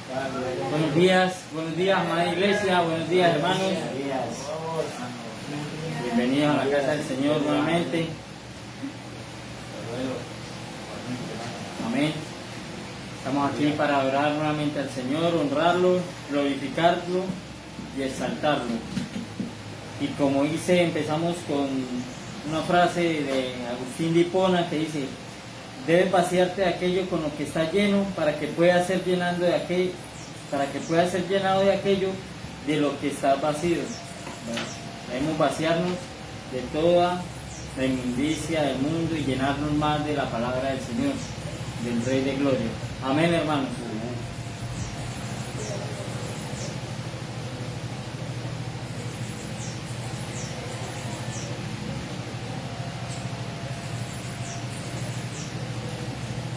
Buenos días, amada iglesia, buenos días, hermanos. Bienvenidos a la casa del Señor nuevamente. Amén. Estamos aquí para adorar nuevamente al Señor, honrarlo, glorificarlo y exaltarlo. Y como dice, empezamos con una frase de Agustín de Hipona que dice: debes vaciarte de aquello con lo que está lleno para que puedas ser llenado de aquello de lo que está vacío. Debemos vaciarnos de toda la inmundicia del mundo y llenarnos más de la palabra del Señor, del Rey de Gloria. Amén, hermanos.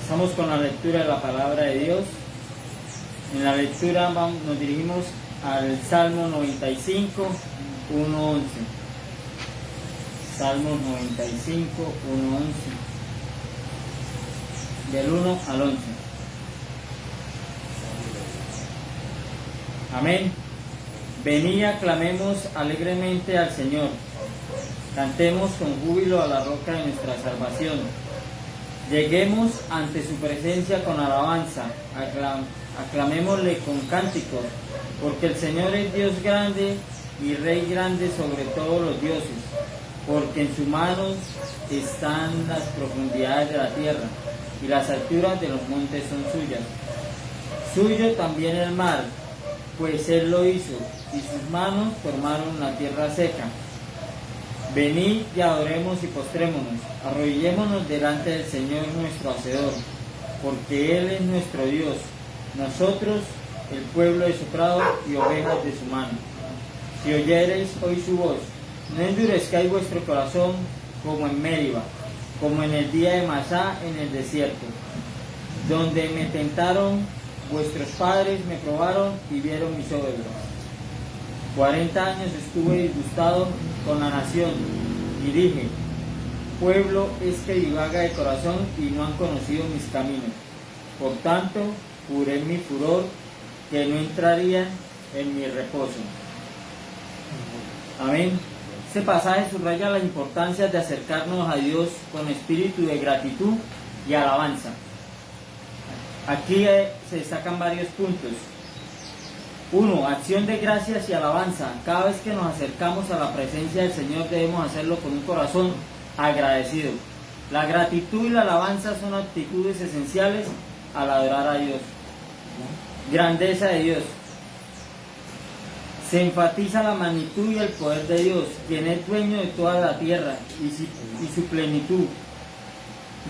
Estamos con la lectura de la palabra de Dios. En la lectura nos dirigimos al Salmo 95, 1:11. Salmo 95, 1:11. Del 1 al 11. Amén. Venid, aclamemos alegremente al Señor. Cantemos con júbilo a la roca de nuestra salvación. Lleguemos ante su presencia con alabanza, aclamémosle con cánticos, porque el Señor es Dios grande y Rey grande sobre todos los dioses, porque en sus manos están las profundidades de la tierra, y las alturas de los montes son suyas. Suyo también el mar, pues Él lo hizo, y sus manos formaron la tierra seca. Venid y adoremos y postrémonos, arrodillémonos delante del Señor nuestro Hacedor, porque Él es nuestro Dios, nosotros el pueblo de su prado y ovejas de su mano. Si oyereis hoy su voz, no endurezcáis vuestro corazón como en Meriba, como en el día de Masá en el desierto, donde me tentaron vuestros padres, me probaron y vieron mis obras. 40 años estuve disgustado con la nación y dije: pueblo es que divaga de corazón y no han conocido mis caminos. Por tanto, juré en mi furor que no entrarían en mi reposo. Amén. Este pasaje subraya la importancia de acercarnos a Dios con espíritu de gratitud y alabanza. Aquí se destacan varios puntos. 1. Acción de gracias y alabanza. Cada vez que nos acercamos a la presencia del Señor debemos hacerlo con un corazón agradecido. La gratitud y la alabanza son actitudes esenciales al adorar a Dios. Grandeza de Dios. Se enfatiza la magnitud y el poder de Dios, quien es dueño de toda la tierra y su plenitud.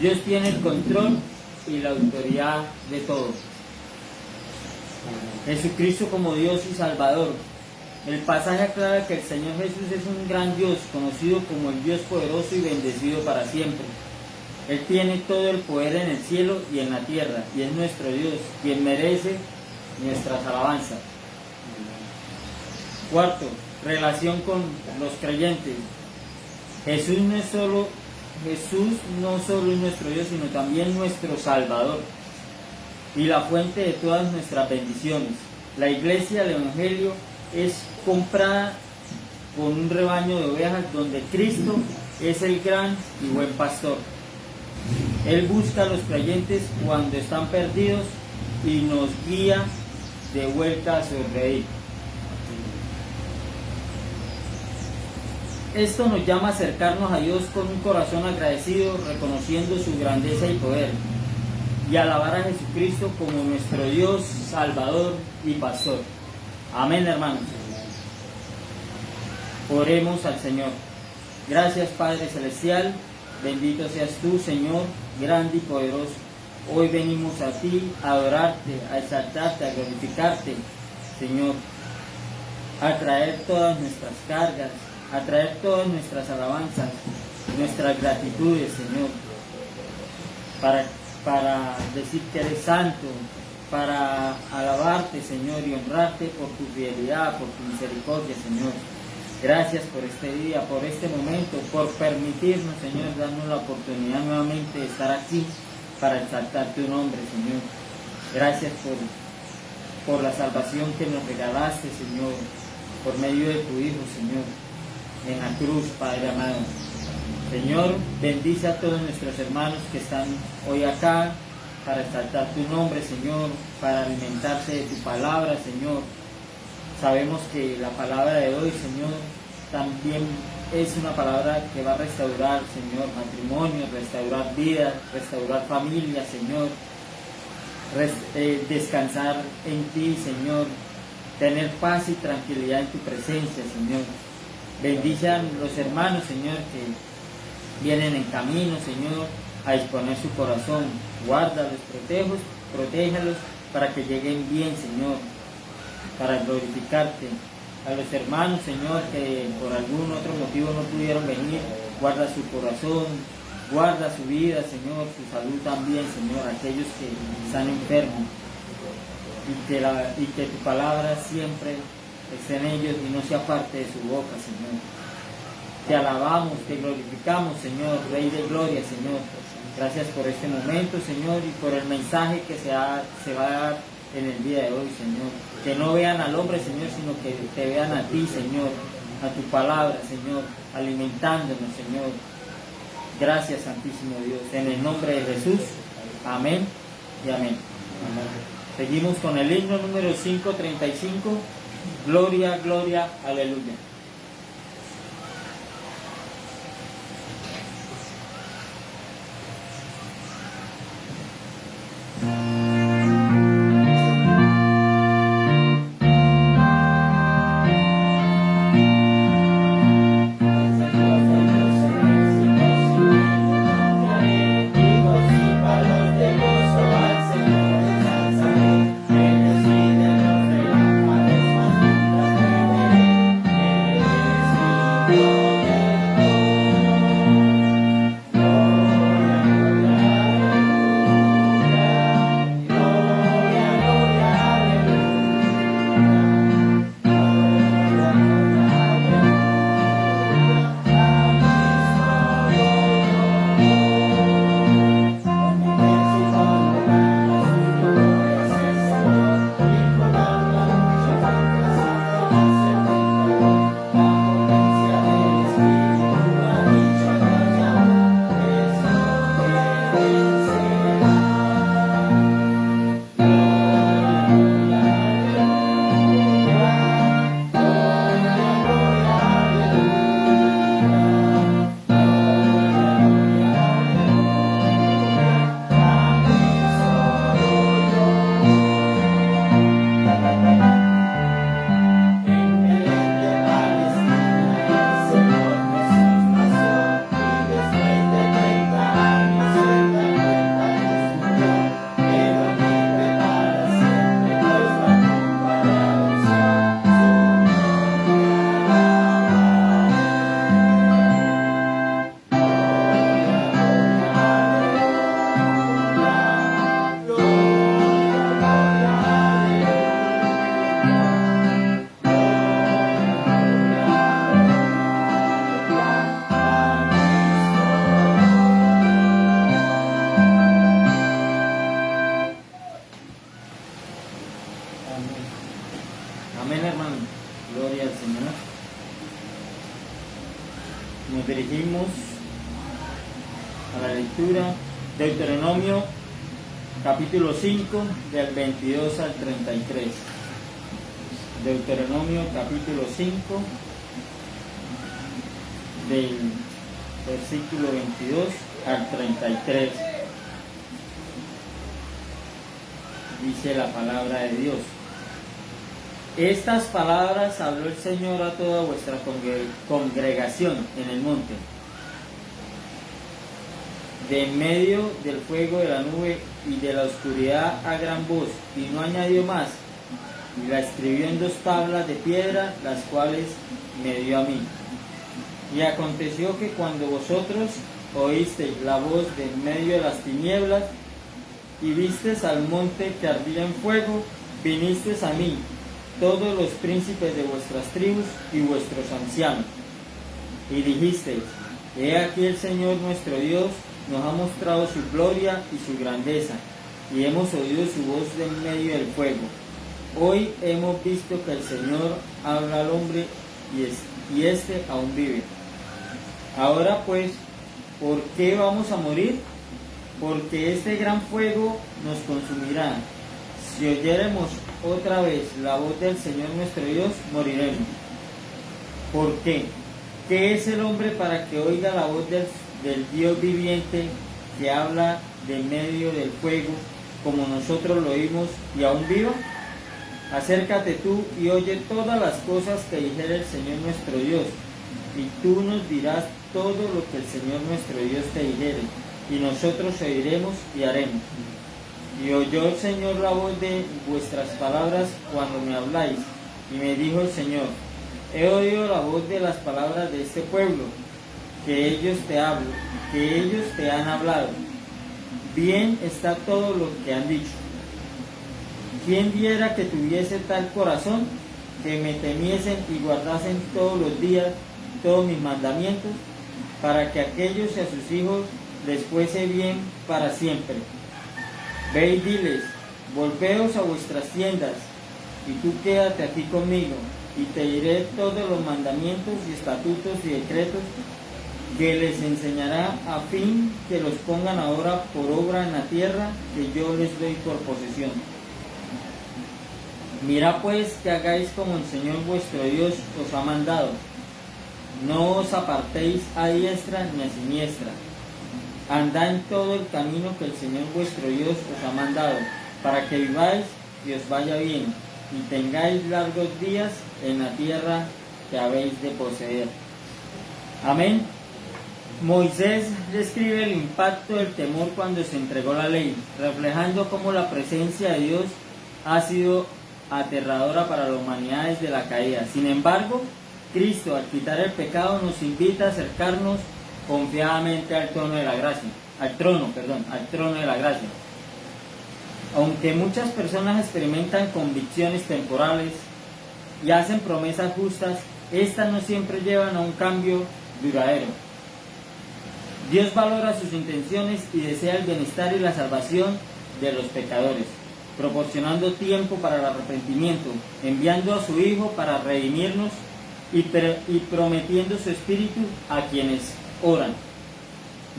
Dios tiene el control y la autoridad de todo. Jesucristo como Dios y Salvador. El pasaje aclara que el Señor Jesús es un gran Dios, conocido como el Dios poderoso y bendecido para siempre. Él tiene todo el poder en el cielo y en la tierra, y es nuestro Dios, quien merece nuestras alabanzas. 4. Relación con los creyentes. Jesús no solo es nuestro Dios, sino también nuestro Salvador y la fuente de todas nuestras bendiciones. La iglesia del Evangelio es comprada con un rebaño de ovejas donde Cristo es el gran y buen pastor. Él busca a los creyentes cuando están perdidos y nos guía de vuelta a su redil. Esto nos llama a acercarnos a Dios con un corazón agradecido, reconociendo su grandeza y poder, y alabar a Jesucristo como nuestro Dios, Salvador y Pastor. Amén, hermanos. Oremos al Señor. Gracias, Padre Celestial. Bendito seas tú, Señor, grande y poderoso. Hoy venimos a ti a adorarte, a exaltarte, a glorificarte, Señor, a traer todas nuestras cargas, a traer todas nuestras alabanzas, nuestras gratitudes, Señor, para decir que eres santo, para alabarte, Señor, y honrarte por tu fidelidad, por tu misericordia, Señor. Gracias por este día, por este momento, por permitirnos, Señor, darnos la oportunidad nuevamente de estar aquí para exaltar tu nombre, Señor. Gracias por la salvación que nos regalaste, Señor, por medio de tu Hijo, Señor, en la cruz, Padre amado. Señor, bendice a todos nuestros hermanos que están hoy acá para exaltar tu nombre, Señor, para alimentarse de tu palabra, Señor. Sabemos que la palabra de hoy, Señor, también es una palabra que va a restaurar, Señor, matrimonio, restaurar vidas, restaurar familias, Señor. Descansar en ti, Señor. Tener paz y tranquilidad en tu presencia, Señor. Bendice a los hermanos, Señor, que vienen en camino, Señor, a disponer su corazón. Guárdalos, protéjalos para que lleguen bien, Señor, para glorificarte. A los hermanos, Señor, que por algún otro motivo no pudieron venir, guarda su corazón, guarda su vida, Señor, su salud también, Señor, aquellos que están enfermos. Y que tu palabra siempre esté en ellos y no sea parte de su boca, Señor. Te alabamos, te glorificamos, Señor, Rey de gloria, Señor. Gracias por este momento, Señor, y por el mensaje que se va a dar en el día de hoy, Señor. Que no vean al hombre, Señor, sino que te vean a ti, Señor, a tu palabra, Señor, alimentándonos, Señor. Gracias, Santísimo Dios. En el nombre de Jesús. Amén y amén. Seguimos con el himno número 535. Gloria, gloria, aleluya. Amén, hermano. Gloria al Señor. Nos dirigimos a la lectura. Deuteronomio, capítulo 5, del 22 al 33. Deuteronomio, capítulo 5, del versículo 22 al 33. Dice la palabra de Dios. Estas palabras habló el Señor a toda vuestra congregación en el monte. De en medio del fuego de la nube y de la oscuridad a gran voz, y no añadió más, y la escribió en 2 tablas de piedra, las cuales me dio a mí. Y aconteció que cuando vosotros oísteis la voz de en medio de las tinieblas, y visteis al monte que ardía en fuego, vinisteis a mí, todos los príncipes de vuestras tribus y vuestros ancianos, y dijisteis: he aquí el Señor nuestro Dios nos ha mostrado su gloria y su grandeza, y hemos oído su voz de en medio del fuego. Hoy hemos visto que el Señor habla al hombre y éste aún vive. Ahora pues, ¿por qué vamos a morir? Porque este gran fuego nos consumirá. Si oyéremos otra vez la voz del Señor nuestro Dios, moriremos. ¿Por qué? ¿Qué es el hombre para que oiga la voz del Dios viviente que habla de medio del fuego, como nosotros lo oímos, y aún viva? Acércate tú y oye todas las cosas que dijere el Señor nuestro Dios, y tú nos dirás todo lo que el Señor nuestro Dios te dijere, y nosotros oiremos y haremos. Y oyó el Señor la voz de vuestras palabras cuando me habláis, y me dijo el Señor: he oído la voz de las palabras de este pueblo, que ellos te han hablado. Bien está todo lo que han dicho. ¿Quién diera que tuviese tal corazón, que me temiesen y guardasen todos los días todos mis mandamientos, para que aquellos y a sus hijos les fuese bien para siempre? Ve y diles: volveos a vuestras tiendas, y tú quédate aquí conmigo, y te diré todos los mandamientos y estatutos y decretos que les enseñará, a fin que los pongan ahora por obra en la tierra que yo les doy por posesión. Mirad pues que hagáis como el Señor vuestro Dios os ha mandado. No os apartéis a diestra ni a siniestra. Andad en todo el camino que el Señor vuestro Dios os ha mandado, para que viváis y os vaya bien, y tengáis largos días en la tierra que habéis de poseer. Amén. Moisés describe el impacto del temor cuando se entregó la ley, reflejando cómo la presencia de Dios ha sido aterradora para la humanidad desde la caída. Sin embargo, Cristo, al quitar el pecado, nos invita a acercarnos confiadamente al trono de la gracia. Aunque muchas personas experimentan convicciones temporales y hacen promesas justas, estas no siempre llevan a un cambio duradero. Dios valora sus intenciones y desea el bienestar y la salvación de los pecadores, proporcionando tiempo para el arrepentimiento, enviando a su Hijo para redimirnos y prometiendo su Espíritu a quienes oran.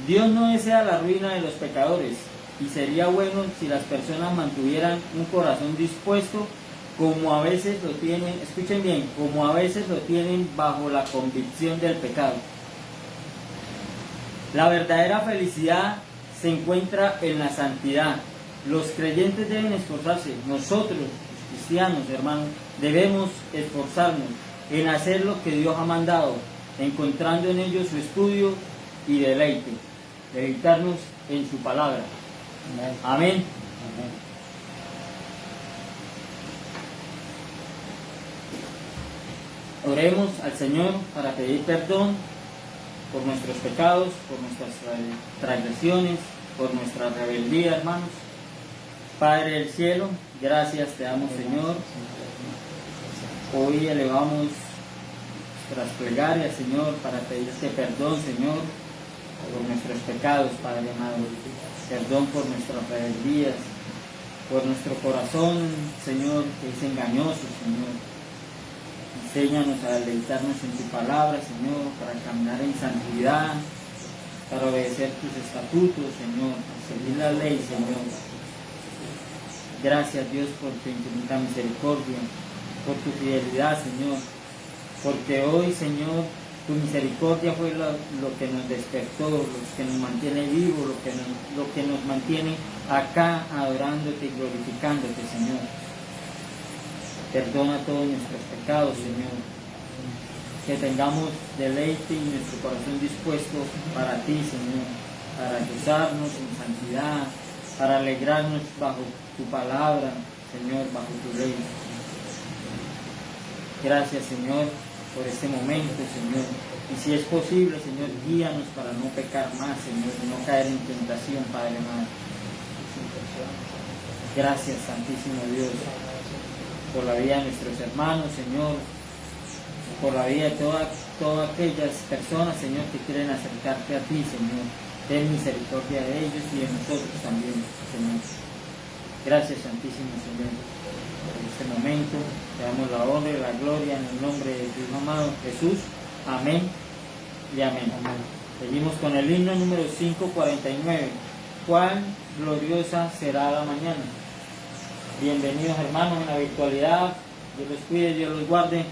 Dios no desea la ruina de los pecadores, y sería bueno si las personas mantuvieran un corazón dispuesto, como a veces lo tienen, escuchen bien, como a veces lo tienen bajo la convicción del pecado. La verdadera felicidad se encuentra en la santidad. Los creyentes deben esforzarse. Nosotros, los cristianos, hermanos, debemos esforzarnos en hacer lo que Dios ha mandado, encontrando en ello su estudio y deleitarnos en su palabra. Amén. Oremos al Señor para pedir perdón por nuestros pecados, por nuestras transgresiones, por nuestra rebeldía, hermanos. Padre del cielo, gracias te damos, Señor. Hoy elevamos nuestras plegarias, Señor, para pedirte perdón, Señor, por nuestros pecados, Padre amado. Perdón por nuestras rebeldías, por nuestro corazón, Señor, que es engañoso, Señor. Enséñanos a deleitarnos en tu palabra, Señor, para caminar en santidad, para obedecer tus estatutos, Señor, para seguir la ley, Señor. Gracias, Dios, por tu infinita misericordia, por tu fidelidad, Señor, porque hoy, Señor, tu misericordia fue lo que nos despertó, lo que nos mantiene vivos, lo que nos mantiene acá adorándote y glorificándote, Señor. Perdona todos nuestros pecados, Señor. Que tengamos deleite y nuestro corazón dispuesto para ti, Señor, para gozarnos en santidad, para alegrarnos bajo tu palabra, Señor, bajo tu ley. Gracias, Señor, por este momento, Señor. Y si es posible, Señor, guíanos para no pecar más, Señor, y no caer en tentación, Padre amado. Gracias, Santísimo Dios, por la vida de nuestros hermanos, Señor, por la vida de todas aquellas personas, Señor, que quieren acercarte a ti, Señor. Ten misericordia de ellos y de nosotros también, Señor. Gracias, Santísimo Señor. en este momento. Te damos la honra y la gloria en el nombre de tu Hijo amado Jesús. Amén y amén. Seguimos con el himno número 549. ¿Cuán gloriosa será la mañana? Bienvenidos hermanos en la virtualidad. Dios los cuide, Dios los guarde.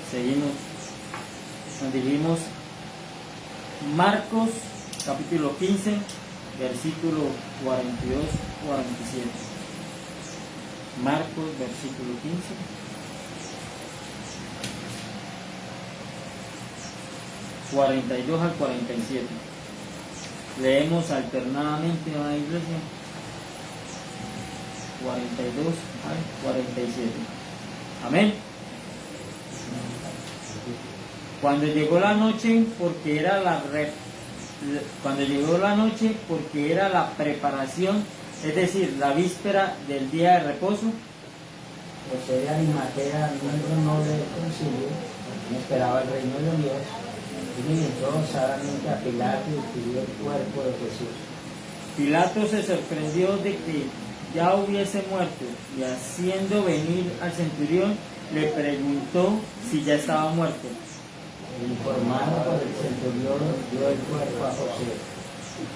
Seguimos, nos dirigimos Marcos capítulo 15, versículo 42-47. Marcos versículo 15. ...42 al 47. Leemos alternadamente a la iglesia. 42 al 47. Amén. Cuando llegó la noche, porque era la preparación, es decir, la víspera del día de reposo, José de Arimatea, miembro noble del concilio, esperaba el reino de Dios, y entró osadamente a Pilato y pidió el cuerpo de Jesús. Pilato se sorprendió de que ya hubiese muerto, y haciendo venir al centurión, le preguntó si ya estaba muerto. Informado por el centurión, dio el cuerpo a José,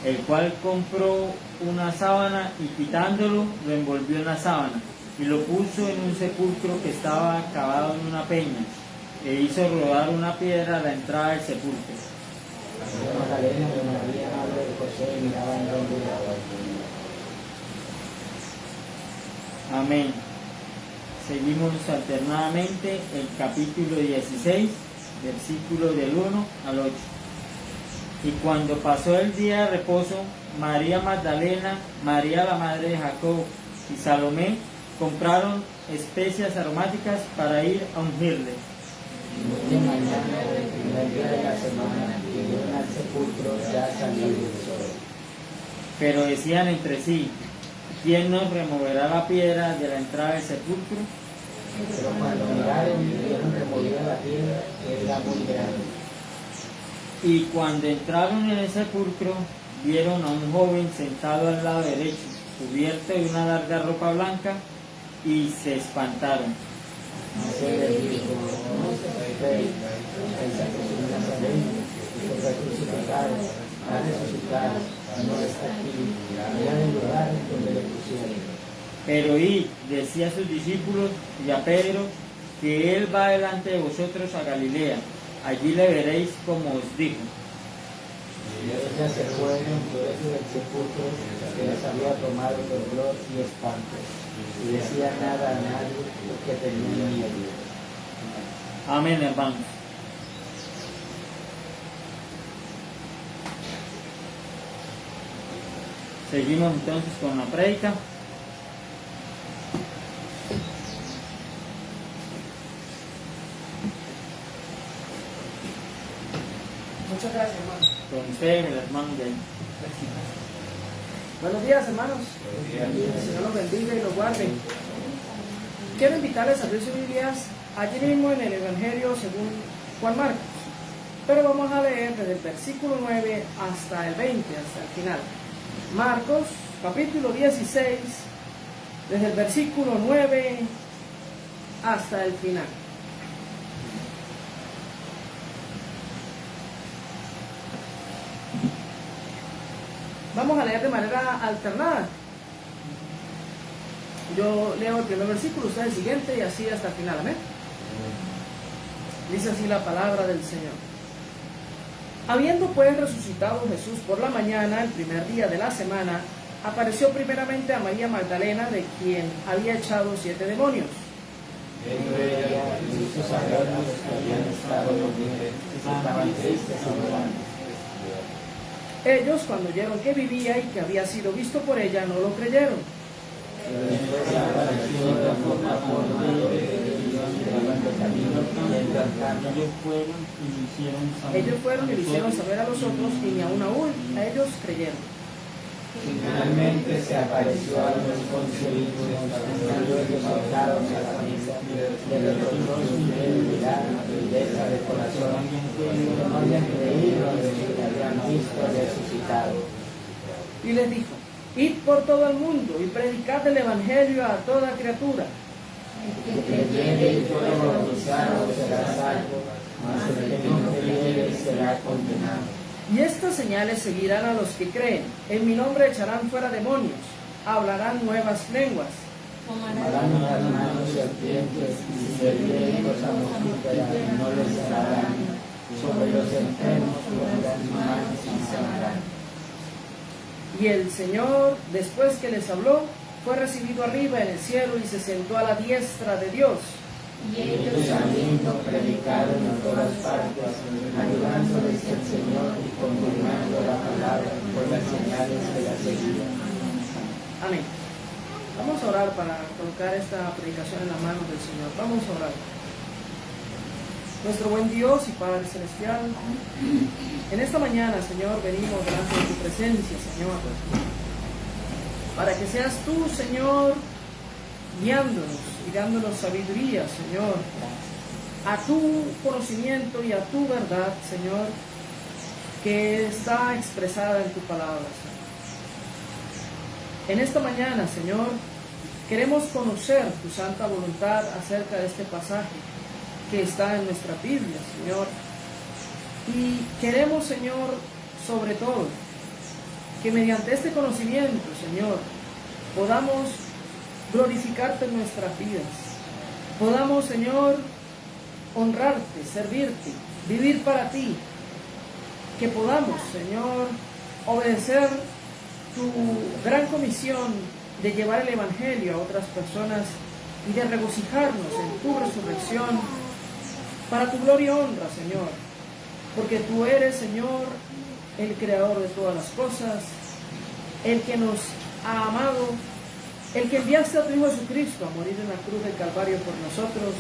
el cual compró una sábana y quitándolo, lo envolvió en la sábana y lo puso en un sepulcro que estaba cavado en una peña, e hizo rodar una piedra a la entrada del sepulcro. María Magdalena y María, madre de José, miraban donde estaba. Amén. Seguimos alternadamente el capítulo 16, versículos del 1 al 8. Y cuando pasó el día de reposo, María Magdalena, María la madre de Jacob y Salomé compraron especias aromáticas para ir a ungirle. De mañana, el primer día de la semana, vinieron al sepulcro ya salido el sol. Pero decían entre sí: ¿quién nos removerá la piedra de la entrada del sepulcro? Pero cuando miraron, vieron removida la piedra, que era muy grande. Y cuando entraron en el sepulcro, vieron a un joven sentado al lado derecho, cubierto de una larga ropa blanca, y se espantaron. Se les dijo: Pero id, decía a sus discípulos y a Pedro, que él va delante de vosotros a Galilea, allí le veréis como os dijo. Y ella se fue entonces del sepulcro que les había tomado dolor y espanto, y decía nada a nadie porque tenía miedo. Amén, hermanos. Seguimos entonces con la prédica. Muchas gracias, hermano. Con usted, el hermano de ahí. Buenos días, hermanos. El Señor los bendiga y los guarde. Quiero invitarles a abrir sus Biblias allí mismo en el Evangelio según Juan Marcos. Pero vamos a leer desde el versículo 9 hasta el 20, hasta el final. Marcos, capítulo 16, desde el versículo 9 hasta el final. Vamos a leer de manera alternada. Yo leo el primer versículo, usted el siguiente y así hasta el final. Amén. Dice así la palabra del Señor. Habiendo pues resucitado Jesús por la mañana, el primer día de la semana, apareció primeramente a María Magdalena, de quien había echado 7 demonios. Viendo ella, hizo saber a los que habían estado dormidos, estaban tristes y llorando. Ellos, cuando oyeron que vivía y que había sido visto por ella, no lo creyeron. Pero después apareció de forma formal de camino yendo al campo. Ellos fueron y lo hicieron Ellos fueron y lo hicieron saber a los otros y ni aún a ellos creyeron. Finalmente se apareció a los concebidos, estando ellos sentados a la mesa, le reprochó su infidelidad, belleza de corazón, que no habían creído en lo que habían visto resucitado. Y les dijo, id por todo el mundo y predicad el Evangelio a toda criatura. El que creyere y fuere bautizado será salvo, mas el que no creyere será condenado. Y estas señales seguirán a los que creen. En mi nombre echarán fuera demonios, hablarán nuevas lenguas. Tomarán en las manos serpientes y servirán cosas mortíferas y no les hará daño. Sobre los enfermos pondrán manos y sanarán. Y el Señor, después que les habló, fue recibido arriba en el cielo y se sentó a la diestra de Dios. Y ellos saliendo predicaron en todas partes, ayudándoles el Señor y confirmando la palabra por las señales que la seguían. Amén. Vamos a orar para colocar esta predicación en las manos del Señor. Vamos a orar. Nuestro buen Dios y Padre Celestial, en esta mañana, Señor, venimos delante de tu presencia, Señor, para que seas tú, Señor, guiándonos y dándonos sabiduría, Señor, a tu conocimiento y a tu verdad, Señor, que está expresada en tu palabra, Señor. En esta mañana, Señor, queremos conocer tu santa voluntad acerca de este pasaje que está en nuestra Biblia, Señor. Y queremos, Señor, sobre todo, que mediante este conocimiento, Señor, podamos glorificarte en nuestras vidas. Podamos, Señor, honrarte, servirte, vivir para ti. Que podamos, Señor, obedecer tu gran comisión de llevar el Evangelio a otras personas y de regocijarnos en tu resurrección para tu gloria y honra, Señor. Porque tú eres, Señor, el creador de todas las cosas, el que nos ha amado, el que enviaste a tu Hijo Jesucristo a morir en la cruz del Calvario por nosotros.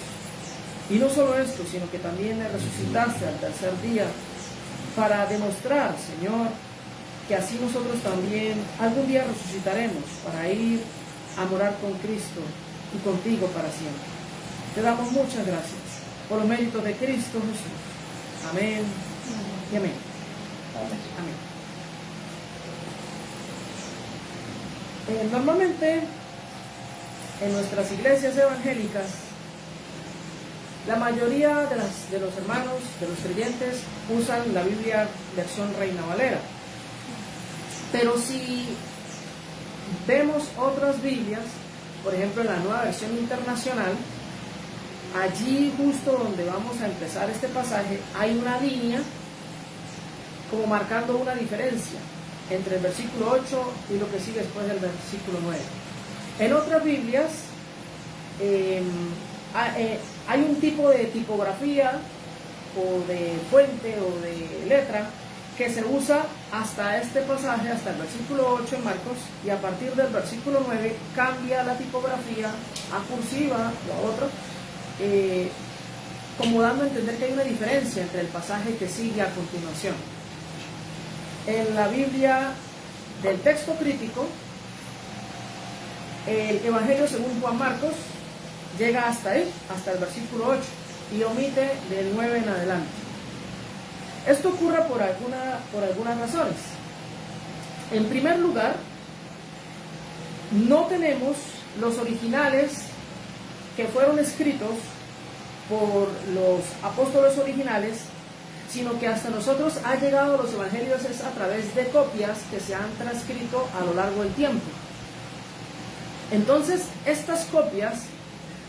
Y no solo esto, sino que también le resucitaste al tercer día para demostrar, Señor, que así nosotros también algún día resucitaremos para ir a morar con Cristo y contigo para siempre. Te damos muchas gracias por los méritos de Cristo Jesús. Amén y amén. Amén. Normalmente en nuestras iglesias evangélicas, la mayoría de los hermanos, de los creyentes, usan la Biblia versión Reina Valera. Pero si vemos otras Biblias, por ejemplo en la Nueva Versión Internacional, allí justo donde vamos a empezar este pasaje, hay una línea como marcando una diferencia entre el versículo 8 y lo que sigue después del versículo 9. En otras Biblias hay un tipo de tipografía o de fuente o de letra que se usa hasta este pasaje, hasta el versículo 8 en Marcos, y a partir del versículo 9 cambia la tipografía a cursiva o a otro, como dando a entender que hay una diferencia entre el pasaje que sigue a continuación. En la Biblia del texto crítico, el Evangelio según Juan Marcos llega hasta ahí, hasta el versículo 8, y omite del 9 en adelante. Esto ocurre por algunas razones. En primer lugar, no tenemos los originales que fueron escritos por los apóstoles originales, sino que hasta nosotros ha llegado los evangelios es a través de copias que se han transcrito a lo largo del tiempo. Entonces, estas copias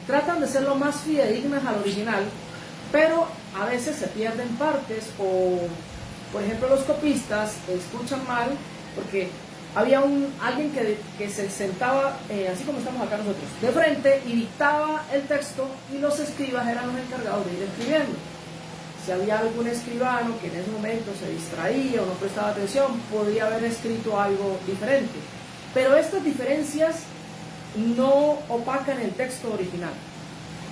tratan de ser lo más fidedignas al original, pero a veces se pierden partes o, por ejemplo, los copistas escuchan mal porque había alguien que se sentaba, así como estamos acá nosotros, de frente y dictaba el texto y los escribas eran los encargados de ir escribiendo. Si había algún escribano que en ese momento se distraía o no prestaba atención, podía haber escrito algo diferente. Pero estas diferencias no opacan el texto original.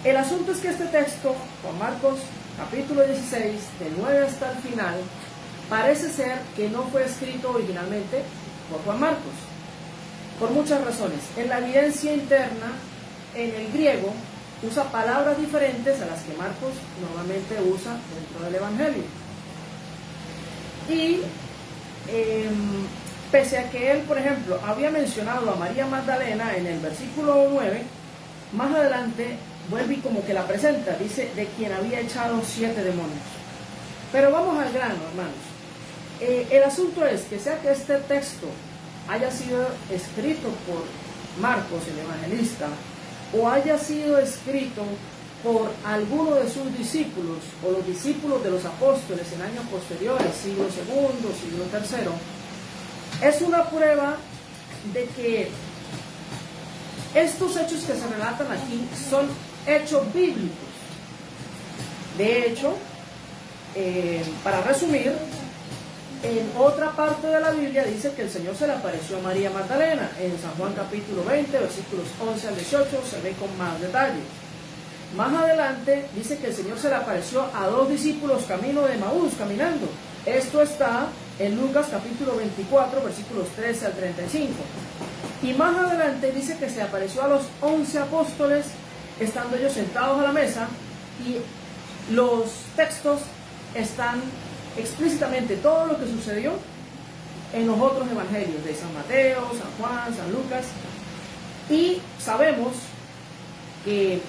El asunto es que este texto, Juan Marcos capítulo 16, del 9 hasta el final, parece ser que no fue escrito originalmente por Juan Marcos, por muchas razones. En la evidencia interna, en el griego, usa palabras diferentes a las que Marcos normalmente usa dentro del Evangelio. Y pese a que él, por ejemplo, había mencionado a María Magdalena en el versículo 9, más adelante vuelve y como que la presenta, dice, de quien había echado 7 demonios. Pero vamos al grano, hermanos. El asunto es que sea que este texto haya sido escrito por Marcos, el evangelista, o haya sido escrito por alguno de sus discípulos, o los discípulos de los apóstoles en años posteriores, siglo II, siglo III, es una prueba de que estos hechos que se relatan aquí son hechos bíblicos. De hecho, para resumir, en otra parte de la Biblia dice que el Señor se le apareció a María Magdalena. En San Juan capítulo 20, versículos 11 al 18, se ve con más detalle. Más adelante dice que el Señor se le apareció a 2 discípulos camino de Emaús, caminando. Esto está en Lucas capítulo 24, versículos 13 al 35. Y más adelante dice que se apareció a los 11 apóstoles, estando ellos sentados a la mesa, y los textos están explícitamente todo lo que sucedió en los otros evangelios de San Mateo, San Juan, San Lucas. Y sabemos que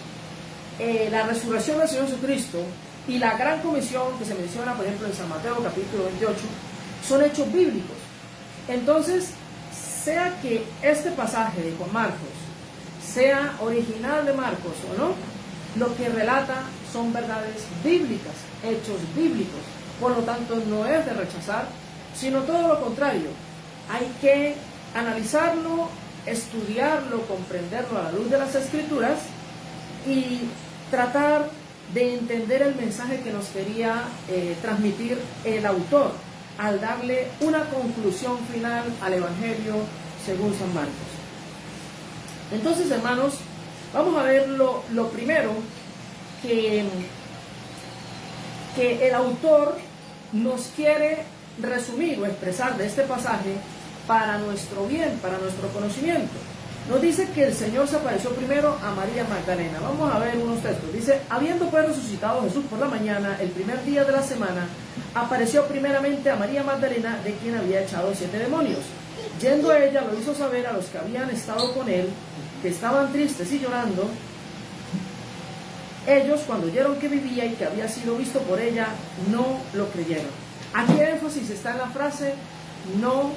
la resurrección del Señor Jesucristo y la gran comisión que se menciona, por ejemplo, en San Mateo capítulo 28, son hechos bíblicos. Entonces, sea que este pasaje de Juan Marcos sea original de Marcos o no, lo que relata son verdades bíblicas, hechos bíblicos. Por lo tanto, no es de rechazar, sino todo lo contrario. Hay que analizarlo, estudiarlo, comprenderlo a la luz de las Escrituras y tratar de entender el mensaje que nos quería transmitir el autor al darle una conclusión final al Evangelio según San Marcos. Entonces, hermanos, vamos a ver lo primero que el autor nos quiere resumir o expresar de este pasaje para nuestro bien, para nuestro conocimiento. Nos dice que el Señor se apareció primero a María Magdalena. Vamos a ver unos textos. Dice, habiendo pues resucitado Jesús por la mañana, el primer día de la semana, apareció primeramente a María Magdalena, de quien había echado 7 demonios. Yendo a ella, lo hizo saber a los que habían estado con él, que estaban tristes y llorando. Ellos, cuando oyeron que vivía y que había sido visto por ella, no lo creyeron. Aquí el énfasis está en la frase, no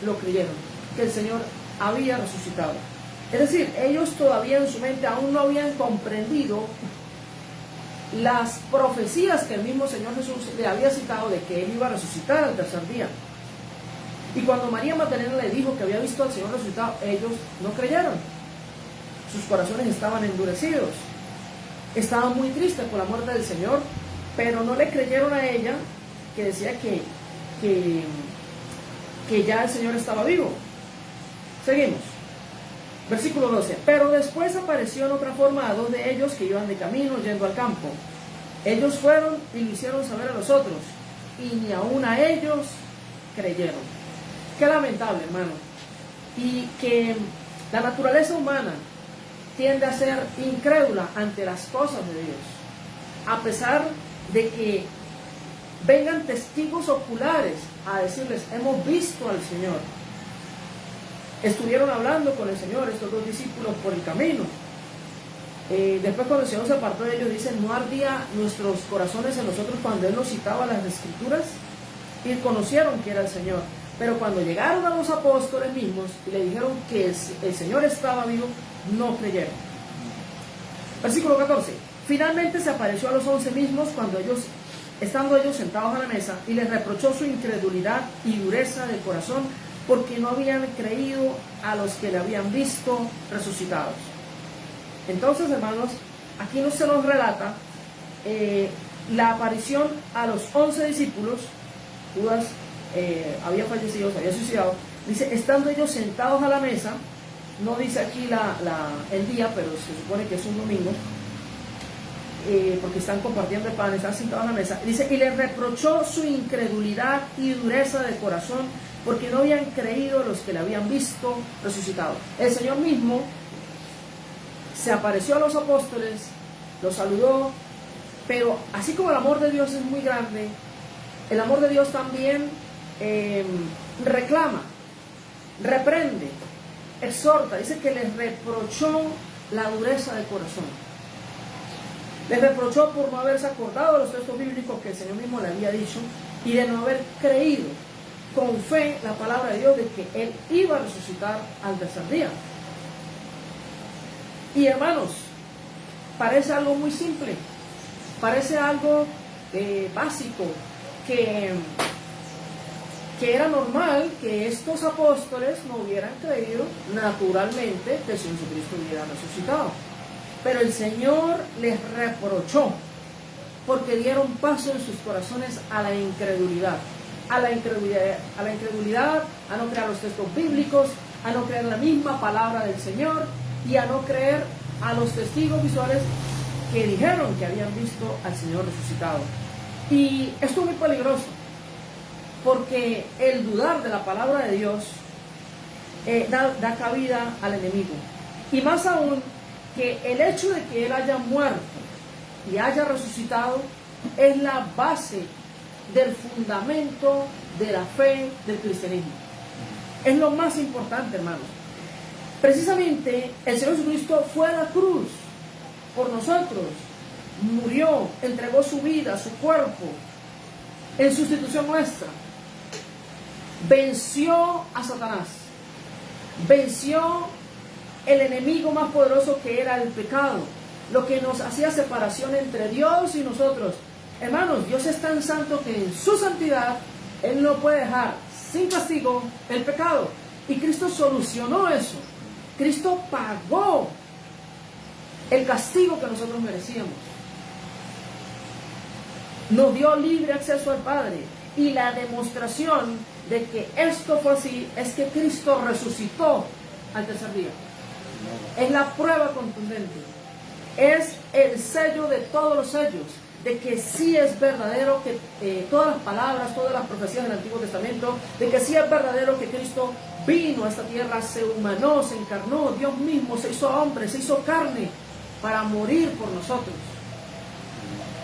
lo creyeron, que el Señor había resucitado. Es decir, ellos todavía en su mente aún no habían comprendido las profecías que el mismo Señor Jesús le había citado de que Él iba a resucitar al tercer día. Y cuando María Magdalena le dijo que había visto al Señor resucitado, ellos no creyeron. Sus corazones estaban endurecidos. Estaban muy tristes por la muerte del Señor, pero no le creyeron a ella, que decía que ya el Señor estaba vivo. Seguimos. Versículo 12. Pero después apareció en otra forma a 2 de ellos que iban de camino yendo al campo. Ellos fueron y lo hicieron saber a los otros, y ni aun a ellos creyeron. Qué lamentable, hermano. Y que la naturaleza humana tiende a ser incrédula ante las cosas de Dios, a pesar de que vengan testigos oculares a decirles: hemos visto al Señor. Estuvieron hablando con el Señor estos 2 discípulos por el camino. Después, cuando el Señor se apartó de ellos, dicen: ¿no ardía nuestros corazones en nosotros cuando Él nos citaba las Escrituras? Y conocieron que era el Señor. Pero cuando llegaron a los apóstoles mismos y le dijeron que el Señor estaba vivo, no creyeron. Versículo 14. Finalmente se apareció a los 11 mismos estando ellos sentados a la mesa, y les reprochó su incredulidad y dureza del corazón, porque no habían creído a los que le habían visto resucitados. Entonces, hermanos, aquí no se nos relata la aparición a los 11 discípulos. Judas había fallecido, se había suicidado. Dice, estando ellos sentados a la mesa. No dice aquí el día, pero se supone que es un domingo, porque están compartiendo el pan, están sentados a la mesa. Dice, y les reprochó su incredulidad y dureza de corazón, porque no habían creído los que le habían visto resucitado. El Señor mismo se apareció a los apóstoles, los saludó, pero así como el amor de Dios es muy grande, el amor de Dios también reclama, reprende, exhorta. Dice que les reprochó la dureza de corazón. Les reprochó por no haberse acordado de los textos bíblicos que el Señor mismo le había dicho, y de no haber creído con fe la palabra de Dios de que Él iba a resucitar al tercer día. Y hermanos, parece algo muy simple, parece algo básico, que era normal que estos apóstoles no hubieran creído naturalmente que Jesucristo hubiera resucitado. Pero el Señor les reprochó porque dieron paso en sus corazones a la incredulidad, a no creer los textos bíblicos, a no creer la misma palabra del Señor y a no creer a los testigos visuales que dijeron que habían visto al Señor resucitado. Y esto es muy peligroso, porque el dudar de la palabra de Dios da cabida al enemigo. Y más aún, que el hecho de que Él haya muerto y haya resucitado es la base del fundamento de la fe del cristianismo. Es lo más importante, hermanos. Precisamente el Señor Jesucristo fue a la cruz por nosotros, murió, entregó su vida, su cuerpo en sustitución nuestra, venció a Satanás, venció el enemigo más poderoso que era el pecado, lo que nos hacía separación entre Dios y nosotros. Hermanos, Dios es tan santo que en su santidad Él no puede dejar sin castigo el pecado, y Cristo solucionó eso. Cristo pagó el castigo que nosotros merecíamos, nos dio libre acceso al Padre, y la demostración de que esto fue así es que Cristo resucitó al tercer día. Es la prueba contundente, es el sello de todos los sellos de que sí es verdadero, que todas las palabras, todas las profecías del Antiguo Testamento, de que sí es verdadero que Cristo vino a esta tierra, se humanó, se encarnó, Dios mismo se hizo hombre, se hizo carne para morir por nosotros.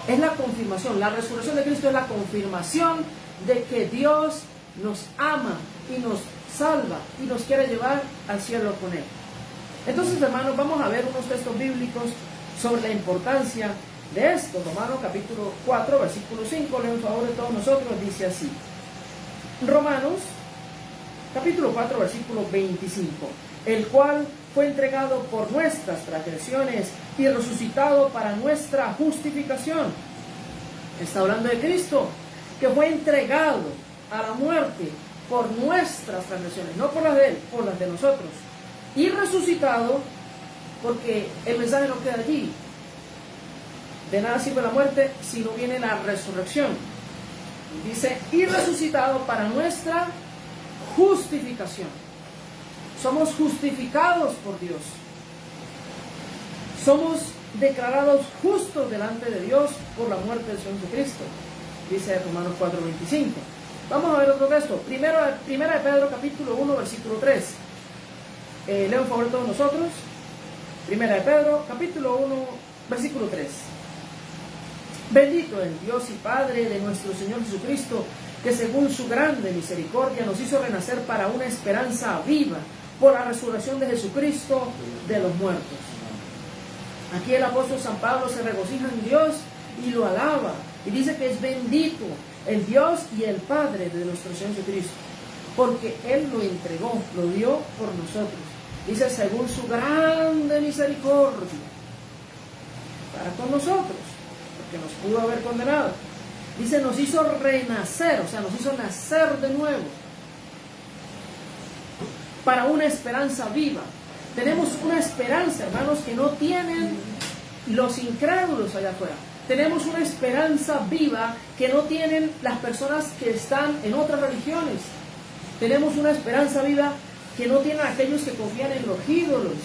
Es la confirmación, la resurrección de Cristo es la confirmación de que Dios nos ama y nos salva y nos quiere llevar al cielo con Él. Entonces, hermanos, vamos a ver unos textos bíblicos sobre la importancia de esto. Romanos capítulo 4, versículo 5, leo en favor de todos nosotros, dice así. Romanos capítulo 4, versículo 25. El cual, fue entregado por nuestras transgresiones y resucitado para nuestra justificación. Está hablando de Cristo, que fue entregado a la muerte por nuestras transgresiones, no por las de Él, por las de nosotros. Y resucitado, porque el mensaje no queda allí. De nada sirve la muerte si no viene la resurrección. Dice, y resucitado para nuestra justificación. Somos justificados por Dios. Somos declarados justos delante de Dios por la muerte del Señor Jesucristo. Dice Romanos 4:25. Vamos a ver otro texto. Primera de Pedro, capítulo 1, versículo 3. Leo en favor de todos nosotros. Primera de Pedro, capítulo 1, versículo 3. Bendito el Dios y Padre de nuestro Señor Jesucristo, que según su grande misericordia nos hizo renacer para una esperanza viva por la resurrección de Jesucristo de los muertos. Aquí el apóstol San Pablo se regocija en Dios y lo alaba, y dice que es bendito el Dios y el Padre de nuestro Señor Jesucristo, porque Él lo entregó, lo dio por nosotros. Dice, según su grande misericordia para con nosotros, porque nos pudo haber condenado. Dice, nos hizo renacer, o sea, nos hizo nacer de nuevo para una esperanza viva. Tenemos una esperanza, hermanos, que no tienen los incrédulos allá afuera. Tenemos una esperanza viva que no tienen las personas que están en otras religiones. Tenemos una esperanza viva que no tienen aquellos que confían en los ídolos,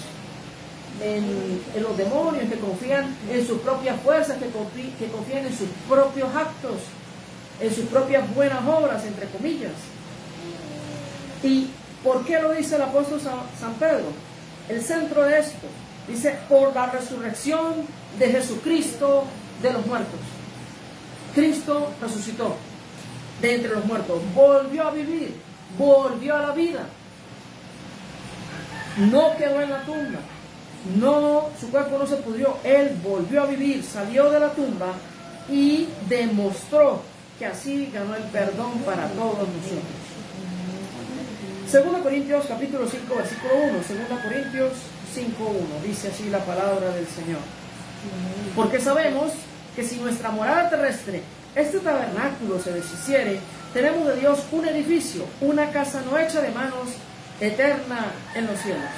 en los demonios, que confían en sus propias fuerzas, que confían en sus propios actos, en sus propias buenas obras, entre comillas. ¿Y por qué lo dice el apóstol San Pedro? El centro de esto, dice, por la resurrección de Jesucristo de los muertos. Cristo resucitó de entre los muertos, volvió a vivir, volvió a la vida. No quedó en la tumba, no, su cuerpo no se pudrió, Él volvió a vivir, salió de la tumba y demostró que así ganó el perdón para todos nosotros. 2 Corintios capítulo 5 versículo 1, 2 Corintios 5:1, dice así la palabra del Señor. Porque sabemos que si nuestra morada terrestre, este tabernáculo, se deshiciere, tenemos de Dios un edificio, una casa no hecha de manos, eterna en los cielos.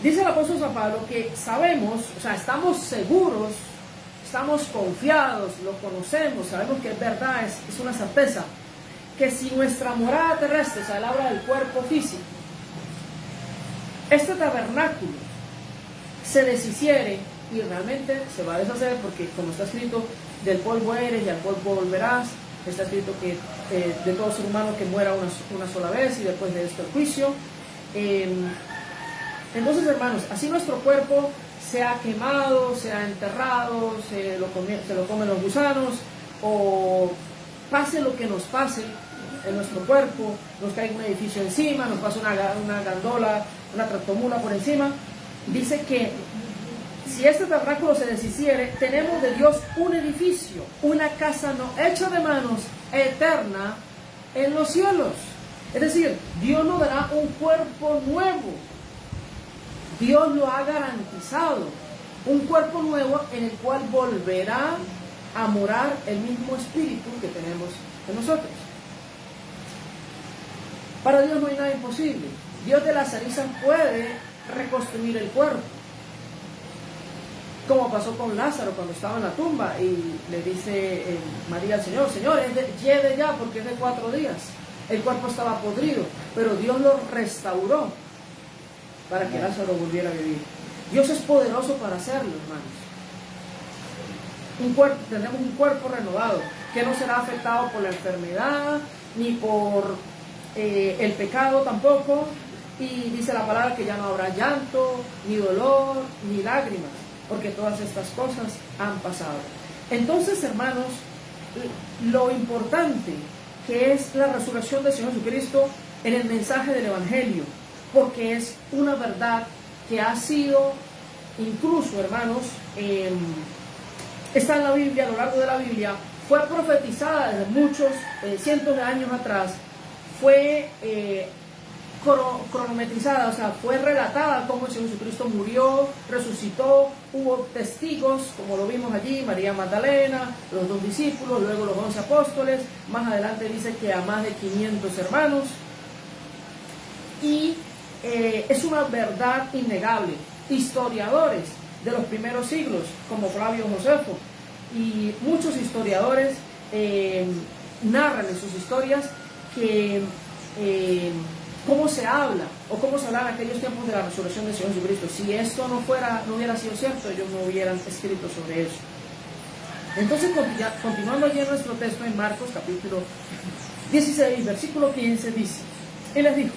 Dice el apóstol San Pablo que sabemos, o sea, estamos seguros, estamos confiados, lo conocemos, sabemos que es verdad, es una certeza, que si nuestra morada terrestre, o sea, él habla del cuerpo físico, este tabernáculo se deshiciere, y realmente se va a deshacer, porque como está escrito, del polvo eres y al polvo volverás. Está escrito que de todo ser humano que muera una sola vez, y después de esto el juicio. Entonces, hermanos, así nuestro cuerpo sea quemado, sea enterrado, se lo comen los gusanos, o pase lo que nos pase en nuestro cuerpo, nos caiga un edificio encima, nos pasa una gandola, una tractomula por encima, dice que si este tabernáculo se deshiciere, tenemos de Dios un edificio, una casa no hecha de manos, eterna en los cielos. Es decir, Dios nos dará un cuerpo nuevo. Dios lo ha garantizado. Un cuerpo nuevo en el cual volverá a morar el mismo espíritu que tenemos en nosotros. Para Dios no hay nada imposible. Dios de las cenizas puede reconstruir el cuerpo. Como pasó con Lázaro cuando estaba en la tumba y le dice María al Señor, Señor, lleve ya porque es de 4 días. El cuerpo estaba podrido, pero Dios lo restauró para que Lázaro volviera a vivir. Dios es poderoso para hacerlo, hermanos. Tendremos un cuerpo renovado que no será afectado por la enfermedad ni por el pecado tampoco. Y dice la palabra que ya no habrá llanto, ni dolor, ni lágrimas, porque todas estas cosas han pasado. Entonces, hermanos, lo importante que es la resurrección del Señor Jesucristo en el mensaje del Evangelio, porque es una verdad que ha sido, incluso, hermanos, está en la Biblia, a lo largo de la Biblia, fue profetizada desde muchos cientos de años atrás, fue cronometrizada, o sea, fue relatada cómo el Señor Jesucristo murió, resucitó, hubo testigos, como lo vimos allí, María Magdalena, los 2 discípulos, luego los 11 apóstoles, más adelante dice que a más de 500 hermanos, y es una verdad innegable. Historiadores de los primeros siglos, como Flavio Josefo, y muchos historiadores narran en sus historias que cómo se habla o cómo se hablaba en aquellos tiempos de la resurrección del Señor Jesucristo. Si esto no hubiera sido cierto, ellos no hubieran escrito sobre eso. Entonces, continuando allí en nuestro texto en Marcos capítulo 16, versículo 15, dice: y les dijo: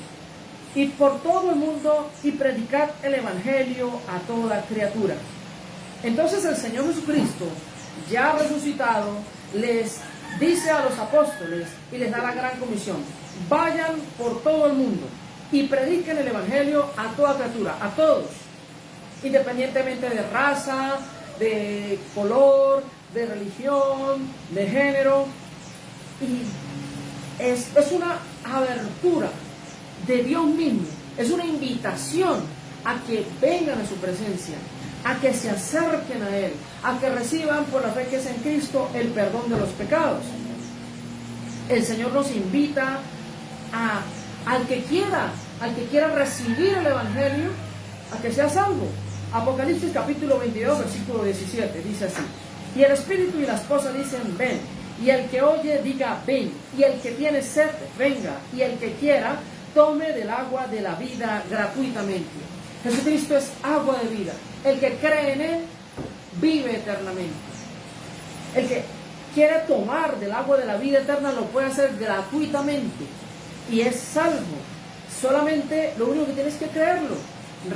id por todo el mundo y predicad el evangelio a toda criatura. Entonces el Señor Jesucristo, ya resucitado, les dice a los apóstoles y les da la gran comisión: vayan por todo el mundo y prediquen el evangelio a toda criatura, a todos, independientemente de raza, de color, de religión, de género. Y es una abertura de Dios mismo, es una invitación a que vengan a su presencia, a que se acerquen a Él, a que reciban por la fe que es en Cristo el perdón de los pecados. El Señor nos invita al que quiera recibir el evangelio, a que sea salvo. Apocalipsis capítulo 22, versículo 17, dice así: y el Espíritu y la esposa dicen: ven. Y el que oye diga: ven. Y el que tiene sed, venga. Y el que quiera, tome del agua de la vida gratuitamente. Jesucristo es agua de vida. El que cree en Él vive eternamente. El que quiere tomar del agua de la vida eterna lo puede hacer gratuitamente y es salvo. Solamente lo único que tienes que creerlo,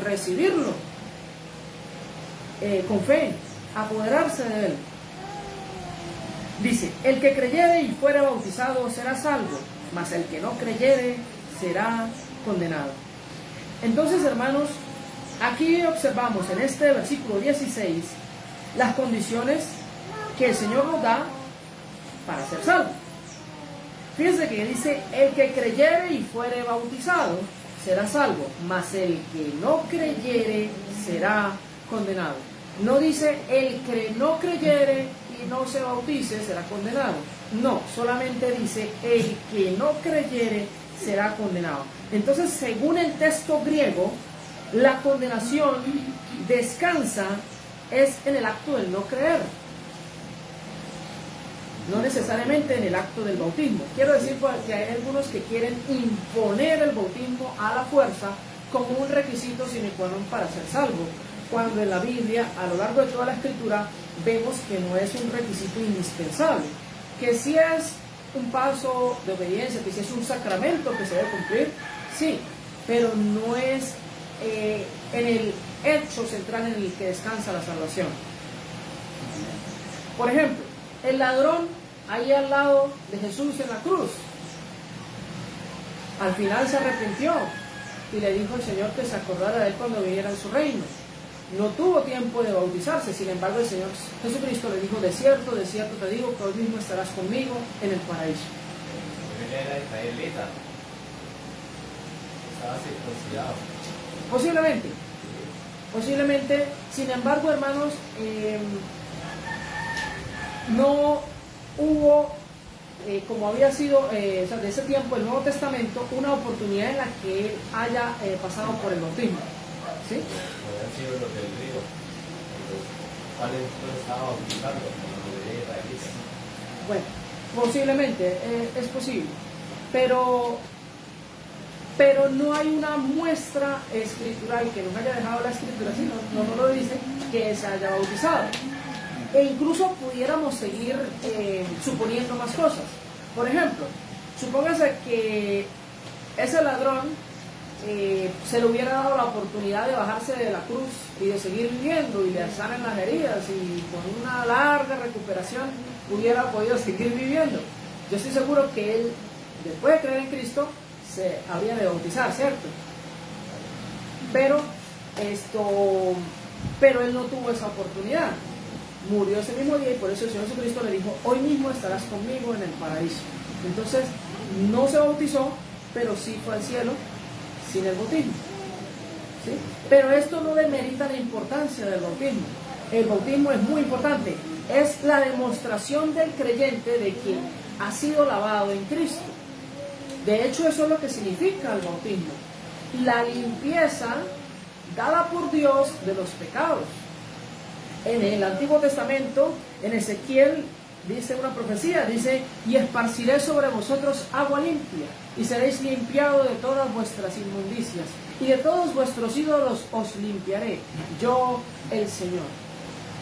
recibirlo con fe, apoderarse de Él. Dice: el que creyere y fuere bautizado será salvo, mas el que no creyere será condenado. Entonces, hermanos, aquí observamos en este versículo 16 las condiciones que el Señor nos da para ser salvo. Fíjense que dice: el que creyere y fuere bautizado será salvo, mas el que no creyere será condenado. No dice el que no creyere y no se bautice será condenado. No, solamente dice el que no creyere será condenado. Entonces, según el texto griego, la condenación descansa es en el acto del no creer, no necesariamente en el acto del bautismo. Quiero decir que hay algunos que quieren imponer el bautismo a la fuerza como un requisito sine qua non para ser salvo, cuando en la Biblia, a lo largo de toda la Escritura, vemos que no es un requisito indispensable, que sí es un paso de obediencia, que sí es un sacramento que se debe cumplir, sí, pero no es en el hecho central en el que descansa la salvación. Por ejemplo, el ladrón ahí al lado de Jesús en la cruz, al final se arrepintió y le dijo al Señor que se acordara de él cuando viniera en su reino. No tuvo tiempo de bautizarse, sin embargo el Señor Jesucristo le dijo: de cierto te digo que hoy mismo estarás conmigo en el paraíso. Él era israelita, estaba circuncidado. Posiblemente, sin embargo, hermanos, no hubo, como había sido o sea, de ese tiempo, el Nuevo Testamento, una oportunidad en la que él haya pasado por el bautismo. ¿Sí? Habían sido los del río, ¿cuáles estaba bautizando? Los de israelitas. Bueno, posiblemente, es posible, pero no hay una muestra escritural que nos haya dejado la escritura, si no lo dice, que se haya bautizado. E incluso pudiéramos seguir suponiendo más cosas. Por ejemplo, supóngase que ese ladrón se le hubiera dado la oportunidad de bajarse de la cruz y de seguir viviendo y le sanen las heridas y con una larga recuperación hubiera podido seguir viviendo. Yo estoy seguro que él, después de creer en Cristo, se habría de bautizar, ¿cierto? Pero él no tuvo esa oportunidad. Murió ese mismo día y por eso el Señor Jesucristo le dijo: hoy mismo estarás conmigo en el paraíso. Entonces no se bautizó, pero sí fue al cielo, sin el bautismo. ¿Sí? Pero esto no demerita la importancia del bautismo. El bautismo es muy importante. Es la demostración del creyente de que ha sido lavado en Cristo. De hecho, eso es lo que significa el bautismo. La limpieza dada por Dios de los pecados. En el Antiguo Testamento, en Ezequiel, dice una profecía, dice: y esparciré sobre vosotros agua limpia, y seréis limpiados de todas vuestras inmundicias, y de todos vuestros ídolos os limpiaré, yo el Señor.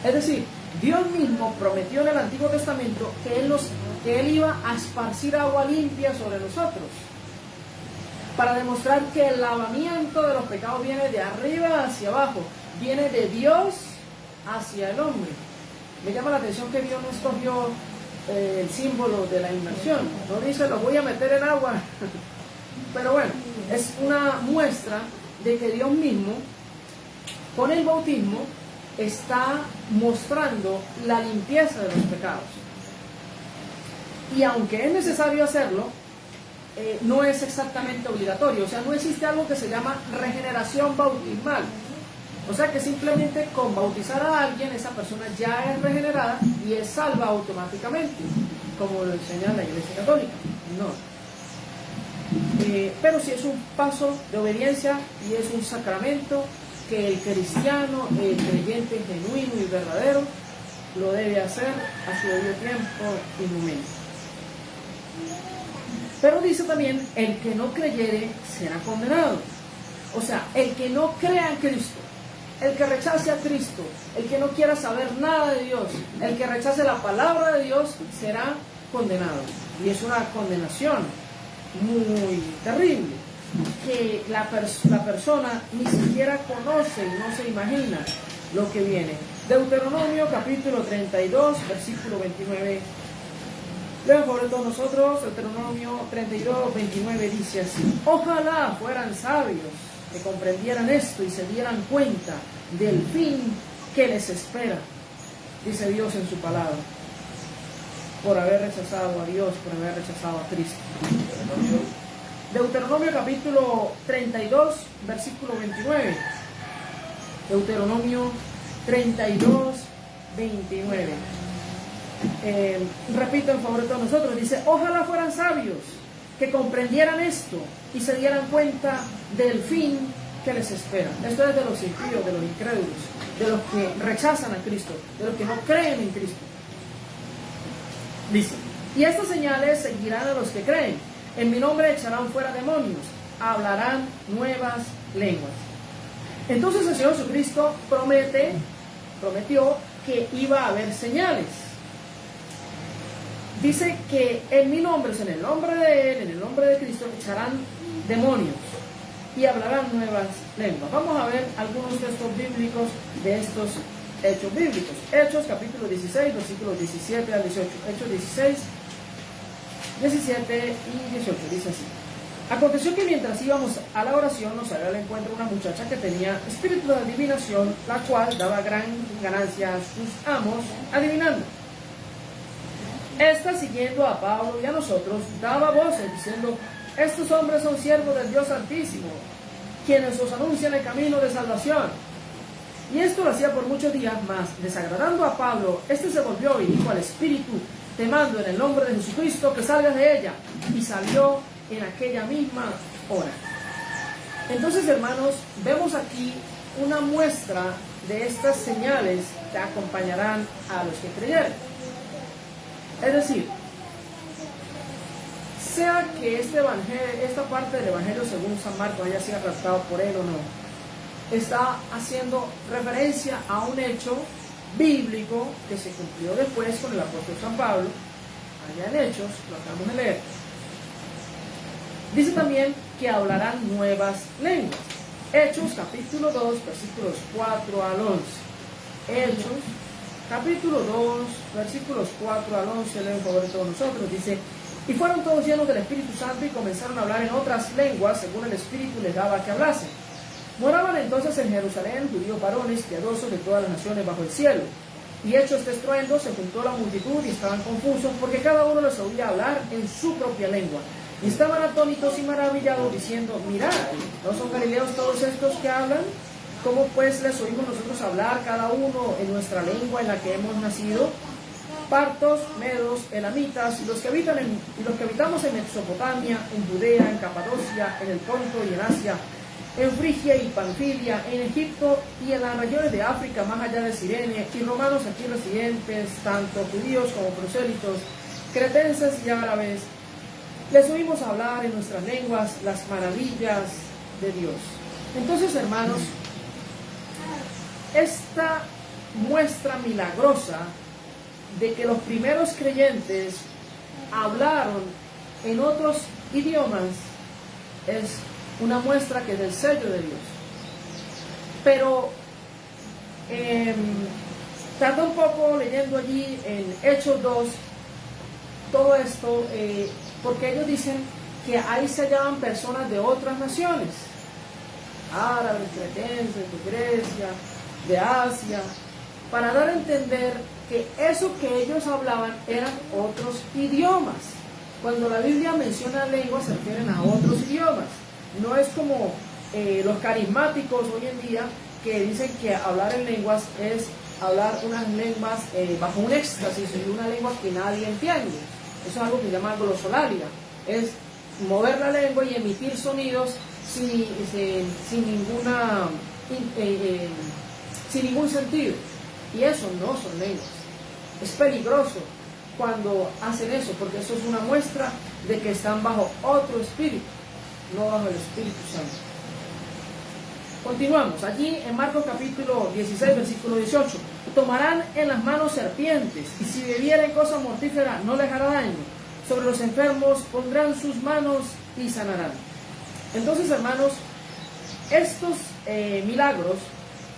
Es decir, Dios mismo prometió en el Antiguo Testamento que Él iba a esparcir agua limpia sobre nosotros, para demostrar que el lavamiento de los pecados viene de arriba hacia abajo, viene de Dios hacia el hombre. Me llama la atención que Dios no escogió el símbolo de la inmersión, no dice lo voy a meter en agua, pero bueno, es una muestra de que Dios mismo, con el bautismo, está mostrando la limpieza de los pecados. Y aunque es necesario hacerlo, no es exactamente obligatorio. O sea, no existe algo que se llama regeneración bautismal. O sea que simplemente con bautizar a alguien, esa persona ya es regenerada y es salva automáticamente, como lo enseña la Iglesia Católica. No. Pero sí es un paso de obediencia y es un sacramento que el cristiano, el creyente genuino y verdadero, lo debe hacer a su debido tiempo y momento. Pero dice también: el que no creyere será condenado. O sea, el que no crea en Cristo, el que rechace a Cristo, el que no quiera saber nada de Dios, el que rechace la palabra de Dios, será condenado. Y es una condenación muy terrible, que la persona ni siquiera conoce y no se imagina lo que viene. Deuteronomio capítulo 32, versículo 29. Lean por todos nosotros. Deuteronomio 32, 29 dice así: ojalá fueran sabios que comprendieran esto y se dieran cuenta del fin que les espera, dice Dios en su palabra, por haber rechazado a Dios, por haber rechazado a Cristo. Deuteronomio capítulo 32, versículo 29. Deuteronomio 32, 29. Repito en favor de todos nosotros, dice: ojalá fueran sabios que comprendieran esto y se dieran cuenta del fin que les espera. Esto es de los impíos, de los incrédulos, de los que rechazan a Cristo, de los que no creen en Cristo. Dice: y estas señales seguirán a los que creen. En mi nombre echarán fuera demonios, hablarán nuevas lenguas. Entonces el Señor Jesucristo prometió que iba a haber señales. Dice que en mi nombre, en el nombre de Él, en el nombre de Cristo, echarán demonios y hablarán nuevas lenguas. Vamos a ver algunos textos bíblicos de estos hechos bíblicos. Hechos capítulo 16, versículos 17 al 18. Hechos 16, 17 y 18, dice así: aconteció que mientras íbamos a la oración nos salió al encuentro una muchacha que tenía espíritu de adivinación, la cual daba gran ganancia a sus amos adivinando. Esta, siguiendo a Pablo y a nosotros, daba voces diciendo: estos hombres son siervos del Dios Altísimo, quienes os anuncian el camino de salvación. Y esto lo hacía por muchos días más. Desagradando a Pablo, este se volvió y dijo al espíritu: te mando en el nombre de Jesucristo que salgas de ella. Y salió en aquella misma hora. Entonces, hermanos, vemos aquí una muestra de estas señales que acompañarán a los que creyeren. Es decir, sea que esta parte del Evangelio según San Marcos haya sido redactado por él o no, está haciendo referencia a un hecho bíblico que se cumplió después con el apóstol San Pablo, allá en Hechos, lo acabamos de leer. Dice también que hablarán nuevas lenguas. Hechos capítulo 2, versículos 4 al 11. Hechos capítulo 2, versículos 4 al 11, leo en favor de todos nosotros. Dice: y fueron todos llenos del Espíritu Santo y comenzaron a hablar en otras lenguas según el Espíritu les daba que hablasen. Moraban entonces en Jerusalén judíos varones piadosos de todas las naciones bajo el cielo. Y hecho este estruendo, se juntó la multitud y estaban confusos porque cada uno les oía hablar en su propia lengua. Y estaban atónitos y maravillados, diciendo: mirad, ¿no son galileos todos estos que hablan? ¿Cómo pues les oímos nosotros hablar cada uno en nuestra lengua en la que hemos nacido? Partos, medos, elamitas, y los que habitamos en Mesopotamia, en Judea, en Capadocia, en el Ponto y en Asia, en Frigia y Panfilia, en Egipto y en las regiones de África más allá de Cirene, y romanos aquí residentes, tanto judíos como prosélitos, cretenses y árabes, les oímos hablar en nuestras lenguas las maravillas de Dios. Entonces, hermanos, esta muestra milagrosa de que los primeros creyentes hablaron en otros idiomas es una muestra que es del sello de Dios. Pero tarda un poco leyendo allí en Hechos 2 todo esto, porque ellos dicen que ahí se hallaban personas de otras naciones, árabes, cretenses, de Grecia, de Asia, para dar a entender que eso que ellos hablaban eran otros idiomas. Cuando la Biblia menciona lenguas se refieren a otros idiomas. No es como los carismáticos hoy en día que dicen que hablar en lenguas es hablar unas lenguas bajo un éxtasis y una lengua que nadie entiende. Eso es algo que se llama glosolalia. Es mover la lengua y emitir sonidos sin ningún sentido. Y eso no son lenguas. Es peligroso cuando hacen eso, porque eso es una muestra de que están bajo otro espíritu, no bajo el Espíritu Santo. Continuamos, allí en Marcos capítulo 16, versículo 18. Tomarán en las manos serpientes, y si bebieren cosa mortífera no les hará daño. Sobre los enfermos pondrán sus manos y sanarán. Entonces, hermanos, estos milagros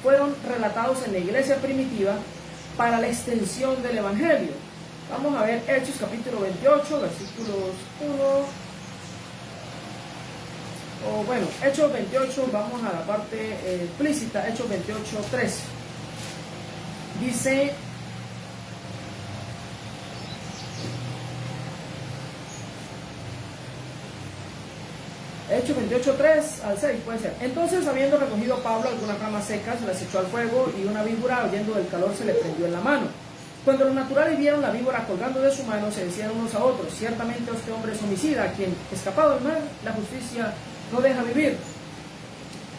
fueron relatados en la iglesia primitiva para la extensión del Evangelio. Vamos a ver Hechos capítulo 28, versículos 1. Hechos 28, vamos a la parte explícita, Hechos 28, 3. Dice: Hechos 28, 3 al 6, puede ser. Entonces, habiendo recogido Pablo algunas ramas secas, las echó al fuego, y una víbora, oyendo del calor, se le prendió en la mano. Cuando los naturales vieron la víbora colgando de su mano, se decían unos a otros: ciertamente este hombre es homicida, a quien, escapado del mal, la justicia no deja vivir.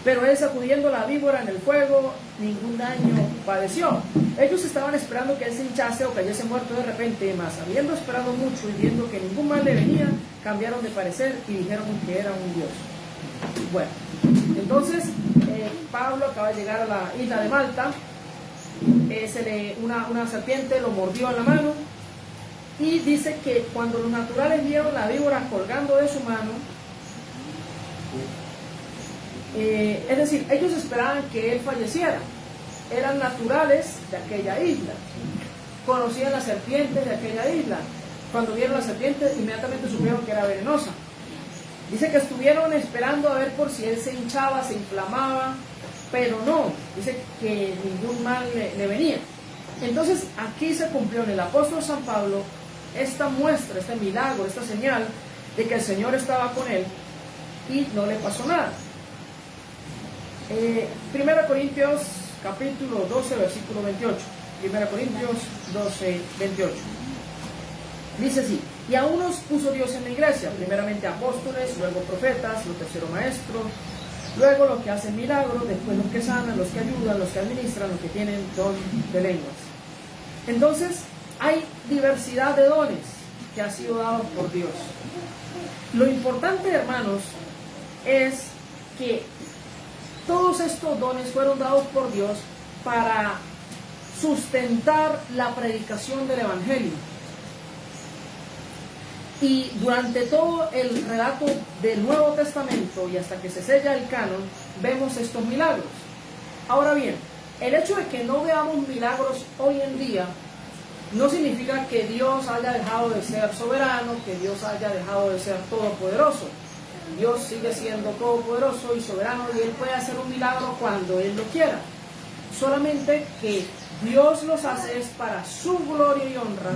Pero él, sacudiendo la víbora en el fuego, ningún daño padeció. Ellos estaban esperando que él se hinchase o cayese muerto de repente, mas habiendo esperado mucho y viendo que ningún mal le venía, cambiaron de parecer y dijeron que era un dios. Bueno, entonces Pablo acaba de llegar a la isla de Malta. Una serpiente lo mordió en la mano, y dice que cuando los naturales vieron la víbora colgando de su mano, es decir, ellos esperaban que él falleciera. Eran naturales de aquella isla, conocían las serpientes de aquella isla. Cuando vieron la serpiente, inmediatamente supieron que era venenosa. Dice que estuvieron esperando a ver por si él se hinchaba, se inflamaba, pero no, dice que ningún mal le venía. Entonces aquí se cumplió en el apóstol San Pablo esta muestra, este milagro, esta señal de que el Señor estaba con él y no le pasó nada. 1 Corintios capítulo 12, versículo 28. 1 Corintios 12, 28. Dice así: y a unos puso Dios en la iglesia, primeramente apóstoles, luego profetas, los terceros maestros, luego los que hacen milagros, después los que sanan, los que ayudan, los que administran, los que tienen don de lenguas. Entonces, hay diversidad de dones que han sido dados por Dios. Lo importante, hermanos, es que todos estos dones fueron dados por Dios para sustentar la predicación del Evangelio. Y durante todo el relato del Nuevo Testamento y hasta que se sella el canon, vemos estos milagros. Ahora bien, el hecho de que no veamos milagros hoy en día no significa que Dios haya dejado de ser soberano, que Dios haya dejado de ser todopoderoso. Dios sigue siendo todopoderoso y soberano, y Él puede hacer un milagro cuando Él lo quiera. Solamente que Dios los hace es para su gloria y honra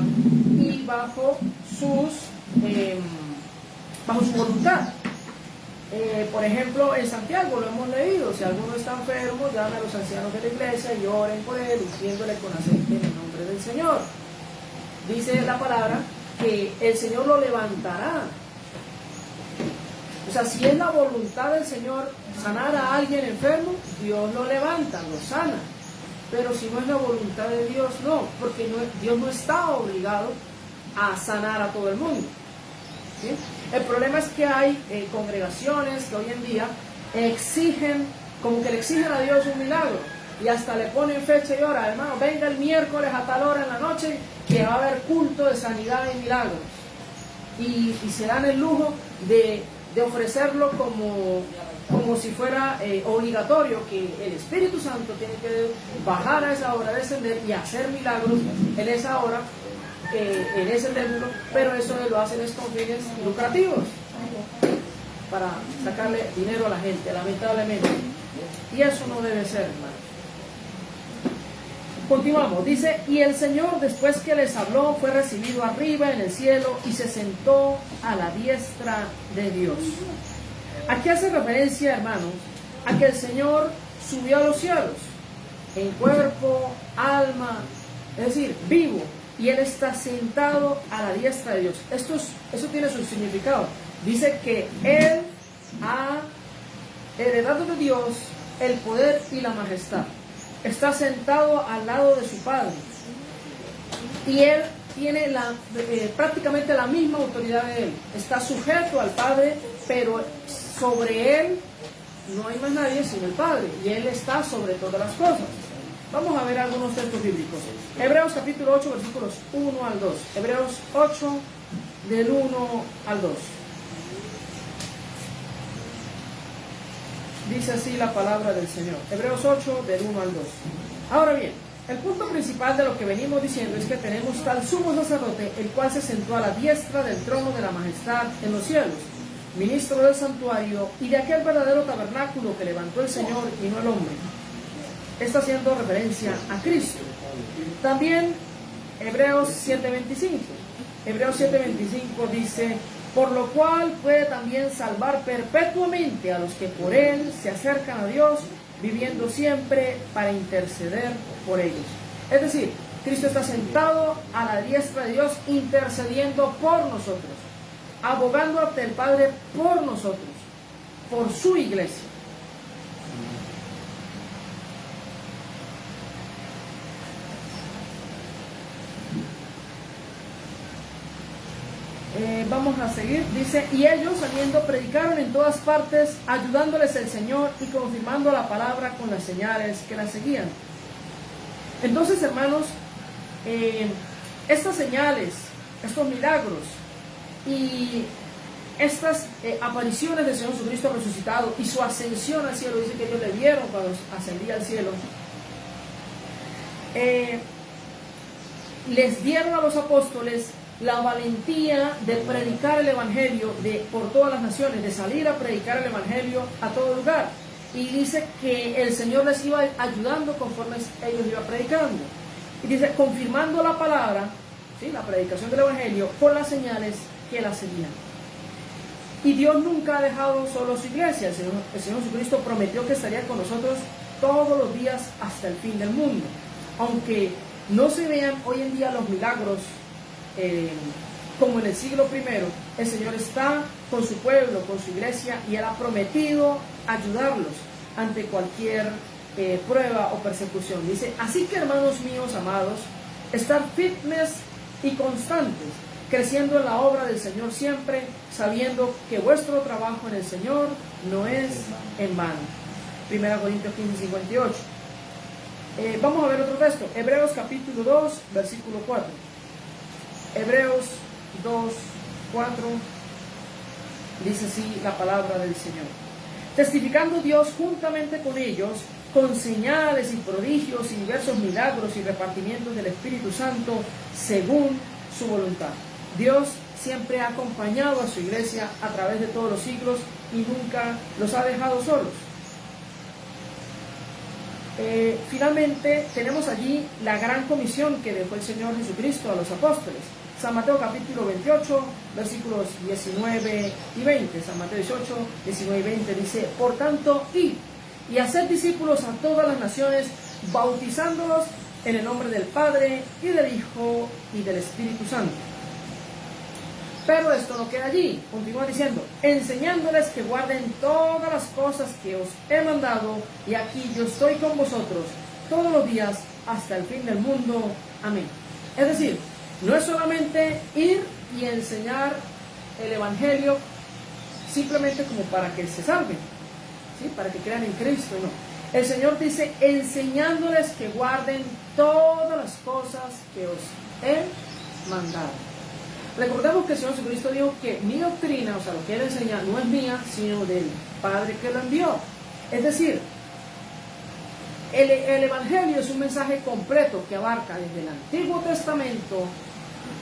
y bajo bajo su voluntad. Por ejemplo, en Santiago lo hemos leído: si alguno está enfermo, llame a los ancianos de la iglesia y oren por él, ungiéndole con aceite en el nombre del Señor. Dice la palabra que el Señor lo levantará. O sea, si es la voluntad del Señor sanar a alguien enfermo, Dios lo levanta, lo sana. Pero si no es la voluntad de Dios, no, porque Dios no está obligado a sanar a todo el mundo, ¿sí? El problema es que hay congregaciones que hoy en día como que le exigen a Dios un milagro, y hasta le ponen fecha y hora: hermano, venga el miércoles a tal hora en la noche que va a haber culto de sanidad y milagros, y se dan el lujo de ofrecerlo como si fuera obligatorio, que el Espíritu Santo tiene que bajar a esa hora, descender y hacer milagros en esa hora, en ese templo. Pero eso lo hacen con fines lucrativos, para sacarle dinero a la gente, lamentablemente, y eso no debe ser, hermano. Continuamos, dice: y el Señor, después que les habló, fue recibido arriba en el cielo y se sentó a la diestra de Dios. Aquí hace referencia, hermanos, a que el Señor subió a los cielos en cuerpo, alma, es decir, vivo, y Él está sentado a la diestra de Dios. Eso tiene su significado. Dice que Él ha heredado de Dios el poder y la majestad. Está sentado al lado de su Padre, y Él tiene prácticamente la misma autoridad de Él. Está sujeto al Padre, pero sobre Él no hay más nadie sino el Padre, y Él está sobre todas las cosas. Vamos a ver algunos textos bíblicos. Hebreos capítulo 8, versículos 1 al 2. Hebreos 8, del 1 al 2. Dice así la palabra del Señor. Hebreos 8, del 1 al 2. Ahora bien, el punto principal de lo que venimos diciendo es que tenemos tal sumo sacerdote, el cual se sentó a la diestra del trono de la majestad en los cielos, ministro del santuario y de aquel verdadero tabernáculo que levantó el Señor y no el hombre. Está haciendo referencia a Cristo. También Hebreos 7:25. Hebreos 7:25 dice: por lo cual puede también salvar perpetuamente a los que por Él se acercan a Dios, viviendo siempre para interceder por ellos. Es decir, Cristo está sentado a la diestra de Dios, intercediendo por nosotros, abogando ante el Padre por nosotros, por su iglesia. Vamos a seguir. Dice: y ellos saliendo predicaron en todas partes, ayudándoles el Señor y confirmando la palabra con las señales que la seguían. Entonces, hermanos, estas señales, estos milagros y estas apariciones del Señor Jesucristo resucitado y su ascensión al cielo, dice que ellos le vieron cuando ascendía al cielo, les dieron a los apóstoles la valentía de predicar el Evangelio por todas las naciones, de salir a predicar el Evangelio a todo lugar. Y dice que el Señor les iba ayudando conforme ellos iban predicando. Y dice, confirmando la palabra, ¿sí?, la predicación del Evangelio, por las señales que la seguían. Y Dios nunca ha dejado solo su iglesia. El Señor Jesucristo prometió que estaría con nosotros todos los días hasta el fin del mundo. Aunque no se vean hoy en día los milagros como en el siglo I, el Señor está con su pueblo, con su iglesia, y Él ha prometido ayudarlos ante cualquier prueba o persecución. Dice: así que, hermanos míos amados, estar firmes y constantes, creciendo en la obra del Señor siempre, sabiendo que vuestro trabajo en el Señor no es en vano. 1 Corintios 15:58. Vamos a ver otro texto. Hebreos capítulo 2, versículo 4. Hebreos 2, 4, dice así la palabra del Señor: testificando Dios juntamente con ellos, con señales y prodigios y diversos milagros y repartimientos del Espíritu Santo, según su voluntad. Dios siempre ha acompañado a su iglesia a través de todos los siglos y nunca los ha dejado solos. Finalmente tenemos allí la gran comisión que dejó el Señor Jesucristo a los apóstoles. San Mateo capítulo 28, versículos 19 y 20. San Mateo 18, 19 y 20 dice: por tanto, id y haced discípulos a todas las naciones, bautizándolos en el nombre del Padre, y del Hijo, y del Espíritu Santo. Pero esto no queda allí. Continúa diciendo: enseñándoles que guarden todas las cosas que os he mandado, y aquí yo estoy con vosotros todos los días hasta el fin del mundo. Amén. Es decir, no es solamente ir y enseñar el Evangelio simplemente como para que se salven, ¿sí? Para que crean en Cristo, no. El Señor dice: enseñándoles que guarden todas las cosas que os he mandado. Recordemos que el Señor Jesucristo dijo que mi doctrina, o sea, lo que Él enseña, no es mía, sino del Padre que lo envió. Es decir, el Evangelio es un mensaje completo que abarca desde el Antiguo Testamento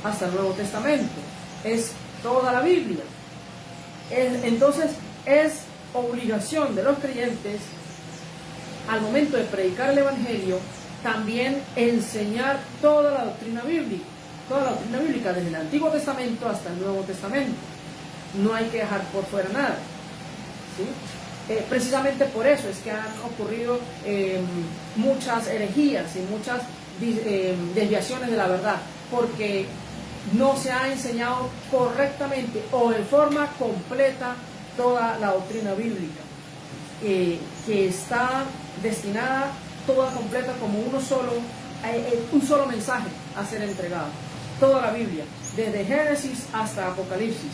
hasta el Nuevo Testamento. Es toda la Biblia. Entonces, es obligación de los creyentes, al momento de predicar el Evangelio, también enseñar toda la doctrina bíblica. Toda la doctrina bíblica, desde el Antiguo Testamento hasta el Nuevo Testamento. No hay que dejar por fuera nada, ¿sí? Precisamente por eso es que han ocurrido muchas herejías y muchas desviaciones de la verdad, porque no se ha enseñado correctamente o de forma completa toda la doctrina bíblica, que está destinada toda completa como un solo mensaje a ser entregado. Toda la Biblia, desde Génesis hasta Apocalipsis,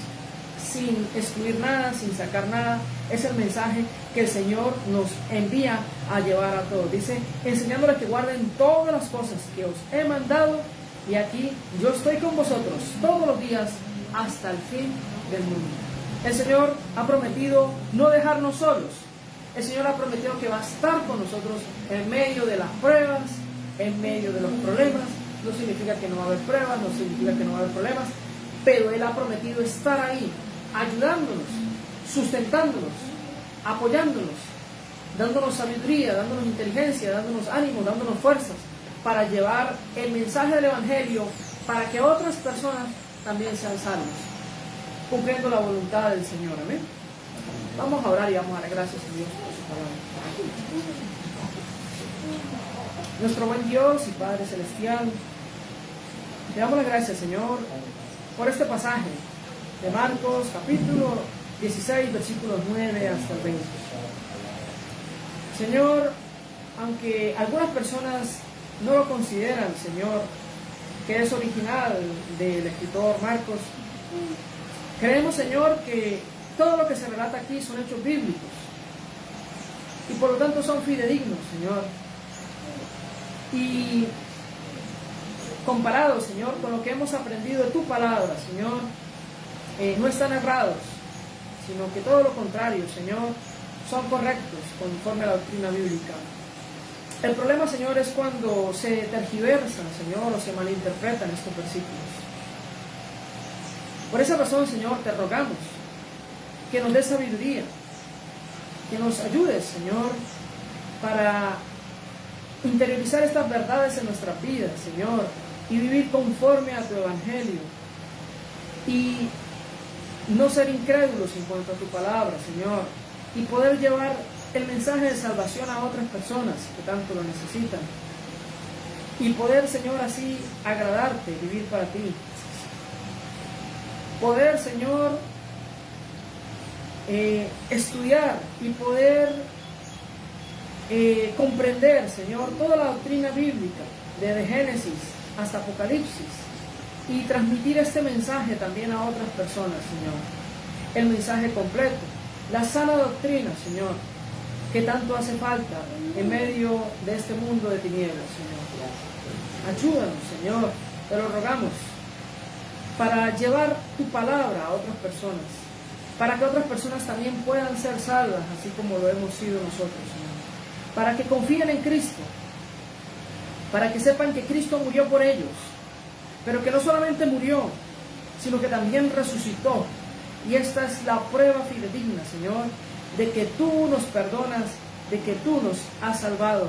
sin excluir nada, sin sacar nada, es el mensaje que el Señor nos envía a llevar a todos. Dice: enseñándoles que guarden todas las cosas que os he mandado, y aquí yo estoy con vosotros todos los días hasta el fin del mundo. El Señor ha prometido no dejarnos solos. El Señor ha prometido que va a estar con nosotros en medio de las pruebas, en medio de los problemas. No significa que no va a haber pruebas, no significa que no va a haber problemas, pero Él ha prometido estar ahí, ayudándonos, sustentándonos, apoyándonos, dándonos sabiduría, dándonos inteligencia, dándonos ánimo, dándonos fuerzas para llevar el mensaje del Evangelio, para que otras personas también sean salvas, cumpliendo la voluntad del Señor. Amén. Vamos a orar y vamos a dar gracias a Dios por su palabra. Nuestro buen Dios y Padre Celestial, te damos las gracias, Señor, por este pasaje de Marcos, capítulo 16, versículos 9 hasta el 20. Señor, aunque algunas personas no lo consideran, Señor, que es original del escritor Marcos, creemos, Señor, que todo lo que se relata aquí son hechos bíblicos y por lo tanto son fidedignos, Señor. Y comparados, Señor, con lo que hemos aprendido de tu palabra, Señor, no están errados, sino que todo lo contrario, Señor, son correctos conforme a la doctrina bíblica. El problema, Señor, es cuando se tergiversan, Señor, o se malinterpretan estos versículos. Por esa razón, Señor, te rogamos que nos des sabiduría, que nos ayudes, Señor, para interiorizar estas verdades en nuestras vidas, Señor, y vivir conforme a tu Evangelio, y no ser incrédulos en cuanto a tu palabra, Señor, y poder llevar el mensaje de salvación a otras personas que tanto lo necesitan, y poder, Señor, así agradarte, vivir para ti. Poder, Señor, estudiar y poder comprender, Señor, toda la doctrina bíblica, desde Génesis hasta Apocalipsis, y transmitir este mensaje también a otras personas, Señor. El mensaje completo, la sana doctrina, Señor, que tanto hace falta en medio de este mundo de tinieblas, Señor. Ayúdanos, Señor, te lo rogamos, para llevar tu palabra a otras personas, para que otras personas también puedan ser salvas, así como lo hemos sido nosotros, Señor. Para que confíen en Cristo, para que sepan que Cristo murió por ellos, pero que no solamente murió, sino que también resucitó. Y esta es la prueba fidedigna, Señor, de que tú nos perdonas, de que tú nos has salvado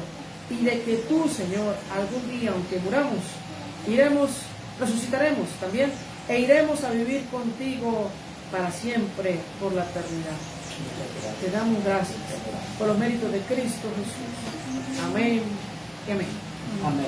y de que tú, Señor, algún día, aunque muramos, resucitaremos también e iremos a vivir contigo para siempre, por la eternidad. Te damos gracias por los méritos de Cristo Jesús. Amén y amén. Amén.